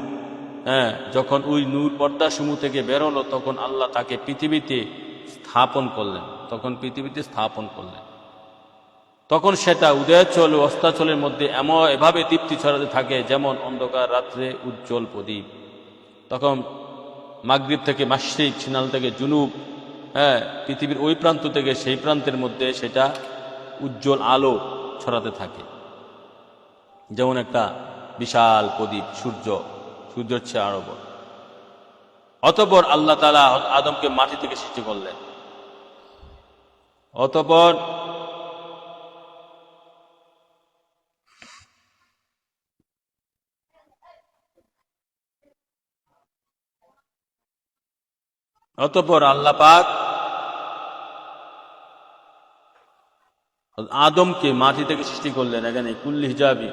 হ্যাঁ, যখন ওই নূর পর্দা সমূহ থেকে বের হলো, তখন আল্লাহ তাকে পৃথিবীতে স্থাপন করলেন। তখন সেটা উদয়াচল ও অস্তাচলের মধ্যে এভাবে দীপ্তি ছড়াতে থাকে যেমন অন্ধকার রাত্রে উজ্জ্বল প্রদীপ। তখন মাগরিব থেকে মাশরিক, সিনাল থেকে জুনুব, পৃথিবীর ওই প্রান্ত থেকে সেই প্রান্তের মধ্যে সেটা উজ্জ্বল আলো ছড়াতে থাকে, যেমন একটা বিশাল প্রদীপ, সূর্যের চেয়ে আরো বড়। অতঃপর আল্লাহ তাআলা আদমকে মাটি থেকে সৃষ্টি করলেন। অতঃপর আল্লাহ পাক আদমকে মাটি থেকে সৃষ্টি করলেন। এখানে কুল্লি হিজাবি,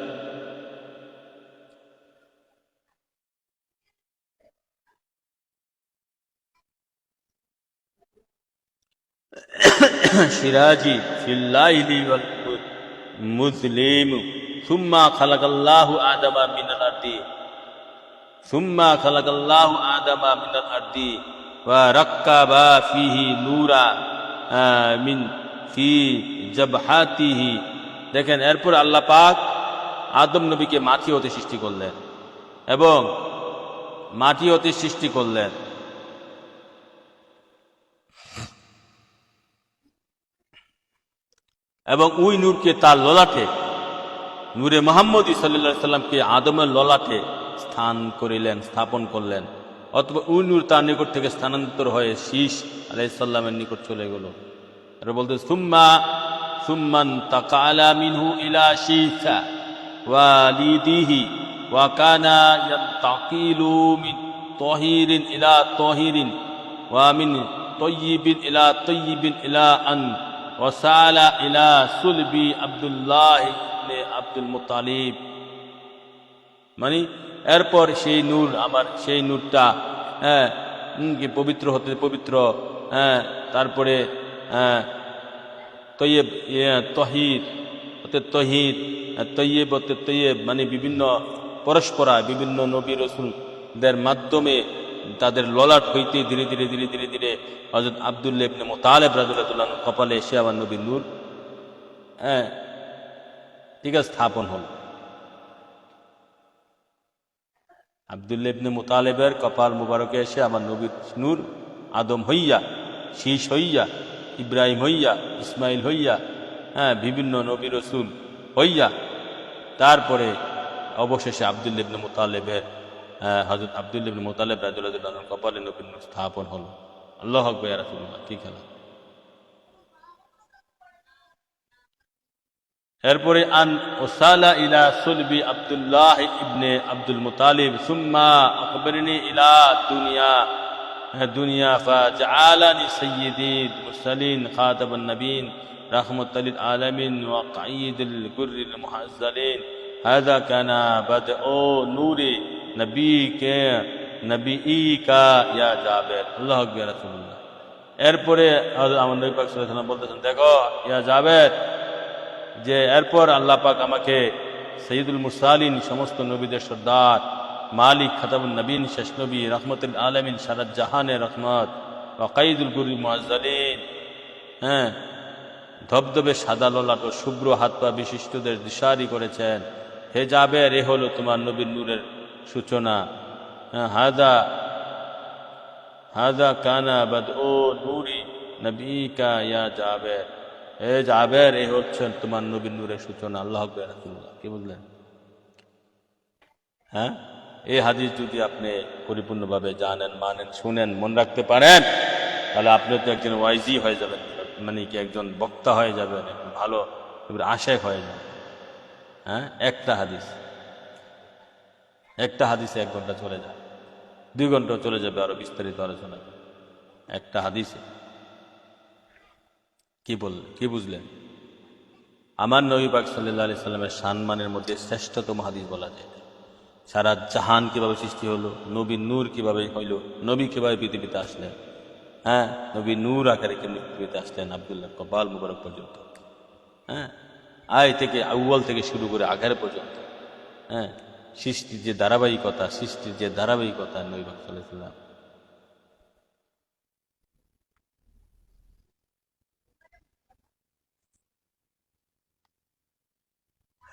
সিরাজি ফিল্লাইলি ওয়াল মুজলিম সুম্মা খালাকাল্লাহু আদামা মিনাল আরদি ওয়া রাক্কাবা ফিহি নূরা মিন ফি জাবহাতিহি। দেখেন, এরপর আল্লাহ পাক আদম নবীকে মাটি হতে সৃষ্টি করলেন এবং ওই নূরকে তার ললাটে, নূরে মুহাম্মদী সাল্লাল্লাহু আলাইহি সাল্লামকে আদমের ললাটে স্থাপন করলেন। অথবা ওই নূর তার নিকট থেকে স্থানান্তর হয়ে শীশ আলাইহিস সালামের নিকট চলে গেল। এটা বলতে সুম্মান তাকালা মিনহু ইলা শীসা ওয়ালিদিহি ওয়া কানা ইয়ান্তাকিলু মিন তাহিরিন ইলা তাহিরিন ওয়া মিন তাইয়িবিন ইলা আন ওয়াসালা ইলা সুলবি আব্দুল্লাহ ইবনে আব্দুল মুত্তালিব। মানে এরপর সেই নূরটা পবিত্র হতে পবিত্র, তারপরে তৈয়ব মানে বিভিন্ন বিভিন্ন নবী রসুলদের মাধ্যমে তাদের ললাট হইতে ধীরে ধীরে ধীরে ধীরে ধীরে হযরত আব্দুল্লাহ ইবনে মুতালিব রাদিয়াল্লাহু আনহু কপালে এসে আবার নবীর নূর ঠিক আছে স্থাপন হল। আব্দুল্লাহ ইবনে মুতালিবের কপাল মুবারকে এসে আমার নবীর নূর আদম হইয়া, শীষ হইয়া, ইব্রাহিম হইয়া, ইসমাইল হইয়া, বিভিন্ন নবী রসুল হইয়া, তারপরে অবশেষে আব্দুল্লাহ ইবনে মুতালিবের হযরত আব্দুল্লাহ ইবনে মুতালিব রাদিয়াল্লাহু আনহু কপালে নবীর নূর স্থাপন হলো। আল্লাহু আকবার, ইয়া রাসূলুল্লাহ। কি খেলা! এরপরে আন ওসালা ইলা সুলবি আব্দুল্লাহ ইবনে আব্দুল মুতালিব সুম্মা আকবরনি ইলা দুনিয়া ফাজআলানি সাইয়্যিদুল মুরসালিন খাতাবান নবীন রাহমাতাল লিল আলামিন ওয়া কাঈদুল গুররিল মুহাজ্জালিন। হাযা কানা বাদউ নূরি নবীকা ইয়া জাবের। আল্লাহু আকবার, রাসূলুল্লাহ। এরপরে আমার নবী পাক সাল্লাল্লাহু আলাইহি ওয়াসাল্লাম বলতেছেন, দেখো ইয়া জাবের, যে এরপর আল্লাহ পাক আমাকে সৈয়দুল মুরসালিন, সমস্ত নবীদের সর্দার, মালিক, খাতাবুন নবীন, শেষ নবী, রহমতুল আলামিন, সারা জাহানের রহমত, ওয়াকাইদুল গুরুল মুআজ্জালিন, ধবধবে সাদা ললাট ও শুভ্র হাত পা বিশিষ্টদের দিশারি করেছেন। হে জাবের, এ হলো তোমার নবীর নূরের সূচনা। হাদা কানা বাদউ নূরি নবীকা ইয়া জাবের। এ জাবের, এ হচ্ছেন তোমার নবীর নূরের সূচনা। আল্লাহু আকবার, রাসূলুল্লাহ। কি বুঝলেন? এই হাদিস যদি আপনি পরিপূর্ণভাবে জানেন, মানেন, শুনেন, মনে রাখতে পারেন, তাহলে আপনি তো একজন ওয়াইজি হয়ে যাবেন, মানে কি একজন বক্তা হয়ে যাবেন, একজন ভালো আশেক হয়ে যাবেন। একটা হাদিসে 1 ঘন্টা চলে যায়, 2 ঘন্টা চলে যাবে আরো বিস্তারিত আলোচনা। একটা হাদিসে কি বুঝলেন? আমার নবী পাক সাল্লাল্লাহু আলাইহি সাল্লামের সম্মানের মধ্যে শ্রেষ্ঠতম হাদিস বলা যায়। সারা জাহান কিভাবে সৃষ্টি হলো, নবীর নূর কিভাবে হইল, নবী কিভাবে পৃথিবীতে আসলেন, নবী নূর আকারে কেমনি পৃথিবীতে আসলেন, আব্দুল্লাহ কপাল মুবারক পর্যন্ত, আয় থেকে আউয়াল থেকে শুরু করে আঘার পর্যন্ত, সৃষ্টির যে ধারাবাহিকতা নবী পাক সাল্লাল্লাহু আলাইহি সাল্লাম।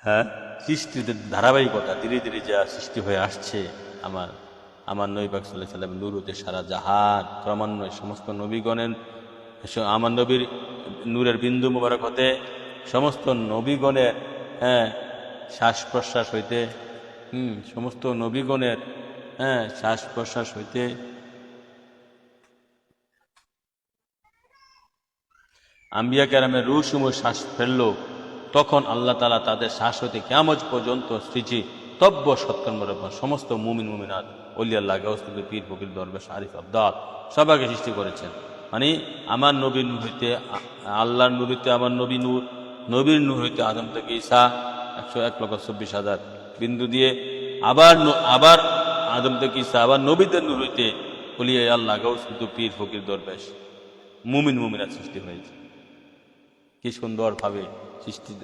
হ্যাঁ, সৃষ্টিতে ধারাবাহিকতা ধীরে ধীরে যা সৃষ্টি হয়ে আসছে, আমার আমার নবী পাক সাল্লাল্লাহু আলাইহি সাল্লাম নূরতে সারা জাহান, ক্রমান্বয়ে সমস্ত নবীগণের, আমার নবীর নূরের বিন্দু মুবারক হতে সমস্ত নবীগণের, হ্যাঁ, শ্বাস প্রশ্বাস হইতে, সমস্ত নবীগণের, হ্যাঁ, শ্বাস প্রশ্বাস হইতে আম্বিয়া কেরামের রূহ সমূহ শ্বাস ফেলল, তখন আল্লাহ তাআলা তাদের শ্বাস হইতে কিয়ামত পর্যন্ত সৃষ্টি তব্য সৎকর্মের সমস্ত মুমিন মুমিনাত ওলি আল্লাহ গাউসুল পীর ফকির দরবেশ আরিফ আবদাল সবাইকে সৃষ্টি করেছেন। মানে আমার নবীর নূর হইতে, আল্লাহর নূর হইতে আমার নবী নূর, নবীর নূর হইতে আদম থেকে ঈসা 1,24,000 বিন্দু দিয়ে, আবার আবার আদম থেকে ঈসা, আবার নবীদের নূর হইতে ওলি আল্লাহ গাউসুল পীর ফকির দরবেশ মুমিন মুমিনাত সৃষ্টি হয়েছে। কি সুন্দরভাবে সৃষ্টির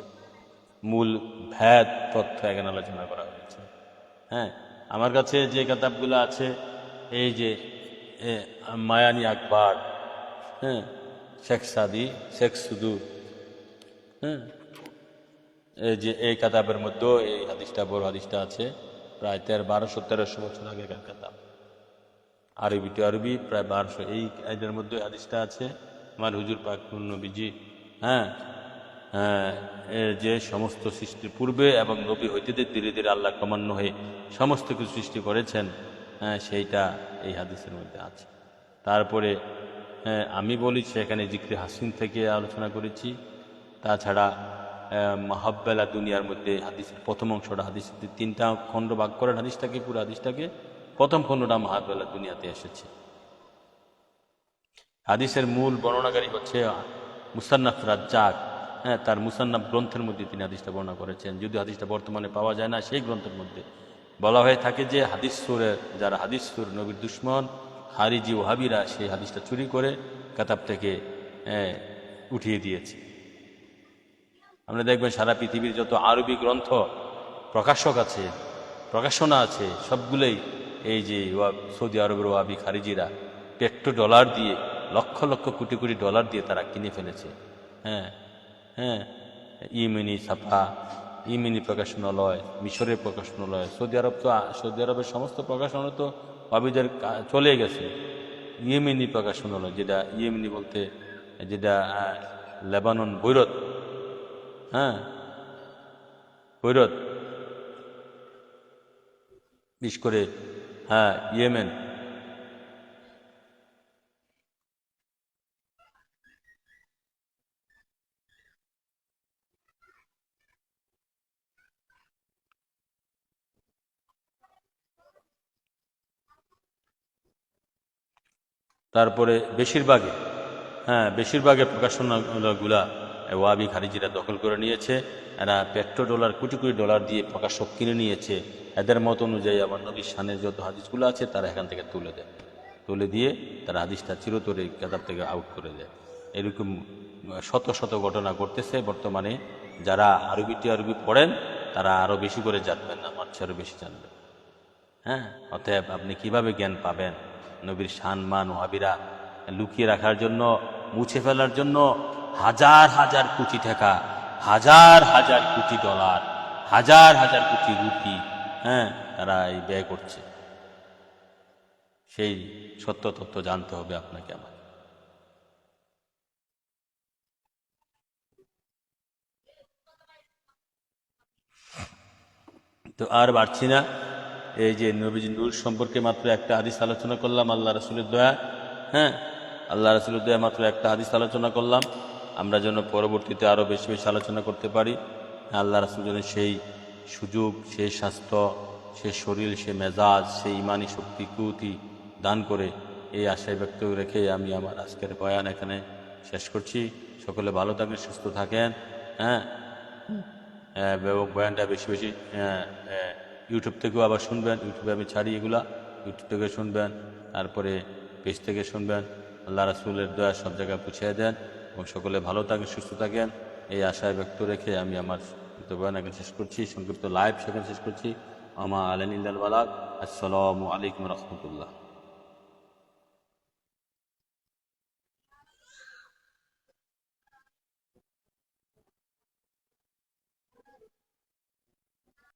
মূল ভেদ তথ্য এখানে আলোচনা করা হয়েছে। হ্যাঁ, আমার কাছে যে কিতাবগুলো আছে, এই যে মায়ানি আকবর, হ্যাঁ, শেখ সাদি, শেখ সুদুর, হ্যাঁ, এই যে এই কিতাবের মধ্যে এই হাদিসটা, বড় হাদিসটা আছে, প্রায় 1200-1300 বছর আগেকার কিতাব, আরবি টু আরবি প্রায় 1200, এই এদের মধ্যে হাদিসটা আছে। আমার হুজুর পাক নবীজি, হ্যাঁ, যে সমস্ত সৃষ্টির পূর্বে এবং নবী হইতে ধীরে ধীরে আল্লাহ ক্রমান্বয়ে হয়ে সমস্ত কিছু সৃষ্টি করেছেন, সেইটা এই হাদিসের মধ্যে আছে। তারপরে আমি বলি সেখানে জিক্রে হাসিন থেকে আলোচনা করেছি। তাছাড়া মাহাব্বেলা দুনিয়ার মধ্যে হাদিসের প্রথম অংশটা, হাদিস 3টা খণ্ড ভাগ করেন হাদিসটাকে, পুরো হাদিসটাকে, প্রথম খণ্ডটা মাহাব্বেলা দুনিয়াতে এসেছে। হাদিসের মূল বর্ণনাকারী হচ্ছে মুসান্নাফ রাজ্জাক, হ্যাঁ, তার মুসান্নাফ গ্রন্থের মধ্যে তিনি হাদিসটা বর্ণনা করেছেন। যদিও হাদিসটা বর্তমানে পাওয়া যায় না, সেই গ্রন্থের মধ্যে বলা হয়ে থাকে যে হাদিস সুরের, যারা হাদিস সুর নবীর দুশ্মন খারিজি ওহাবিরা, সেই হাদিসটা চুরি করে কিতাব থেকে উঠিয়ে দিয়েছে। আমরা দেখবেন সারা পৃথিবীর যত আরবি গ্রন্থ প্রকাশক আছে, প্রকাশনা আছে, সবগুলোই এই যে সৌদি আরবের ওয়াহাবি খারিজিরা $100 দিয়ে, লক্ষ লক্ষ কোটি কোটি ডলার দিয়ে তারা কিনে ফেলেছে। হ্যাঁ, হ্যাঁ, ইমিনি ছাপা, ইমিনি প্রকাশনালয়, মিশরের প্রকাশনালয়, সৌদি আরবের সমস্ত প্রকাশনা তো ওয়াহাবিদের চলে গেছে। ইয়েমেনি প্রকাশনালয়, যেটা ইয়েমেনি বলতে যেটা লেবানন, বৈরত, হ্যাঁ, বৈরত, বিশেষ করে, হ্যাঁ, ইয়েমেন। তারপরে বেশিরভাগের প্রকাশনাগুলা ওয়াহাবি খারিজিরা দখল করে নিয়েছে। এরা $100 কোটি কোটি ডলার দিয়ে প্রকাশক কিনে নিয়েছে। এদের মত অনুযায়ী আমার নবীর শানের যত হাদিসগুলো আছে তারা এখান থেকে তুলে দিয়ে তারা হাদিসটা চিরতরে কিতাব থেকে আউট করে দেয়। এরকম শত শত ঘটনা ঘটতেছে বর্তমানে। যারা আরবি পড়েন তারা আরও বেশি করে জানবেন, আমার চেয়ে আরও বেশি জানবেন। হ্যাঁ, অতএব আপনি কিভাবে জ্ঞান পাবেন? নবীর শান মান ওয়াহাবিরা লুকিয়ে রাখার জন্য, মুছে ফেলার জন্য হাজার হাজার কোটি টাকা, হাজার হাজার কোটি ডলার, হাজার হাজার কোটি রুপি, হ্যাঁ, তারা এই ব্যয় করছে। সেই সত্য তথ্য জানতে হবে আপনাকে আমার। তো আর বাড়ছি না। এই যে নবীজি নূর সম্পর্কে মাত্র একটা হাদিস আলোচনা করলাম, আল্লাহ রাসূলের দয়া, হ্যাঁ, আল্লাহ রাসূলের দয়া মাত্র একটা হাদিস আলোচনা করলাম। আমরা যেন পরবর্তীতে আরও বেশি বেশি আলোচনা করতে পারি। আল্লাহ রাসূল যেন সেই সুযোগ, সেই স্বাস্থ্য, সেই শরীর, সেই মেজাজ, সেই ইমানি শক্তি কুতি দান করে, এই আশায় ব্যক্ত রেখে আমি আমার আজকের বয়ান এখানে শেষ করছি। সকলে ভালো থাকেন, সুস্থ থাকেন, হ্যাঁ, এবং বয়ানটা বেশি বেশি ইউটিউব থেকেও আবার শুনবেন। ইউটিউবে আমি ছাড়ি এগুলা, ইউটিউব থেকে শুনবেন, তারপরে পেজ থেকে শুনবেন। আল্লাহ রাসূলের দয়া সব জায়গায় পৌঁছে দেন এবং সকলে ভালো থাকেন, সুস্থ থাকেন, এই আশায় ব্যক্ত রেখে আমি আমার বয়ান এখানে শেষ করছি। সংক্ষিপ্ত লাইভ সেখানে শেষ করছি। আমা আলাইহিল বালাগ। আসসালামু আলাইকুম রহমতুল্লাহ।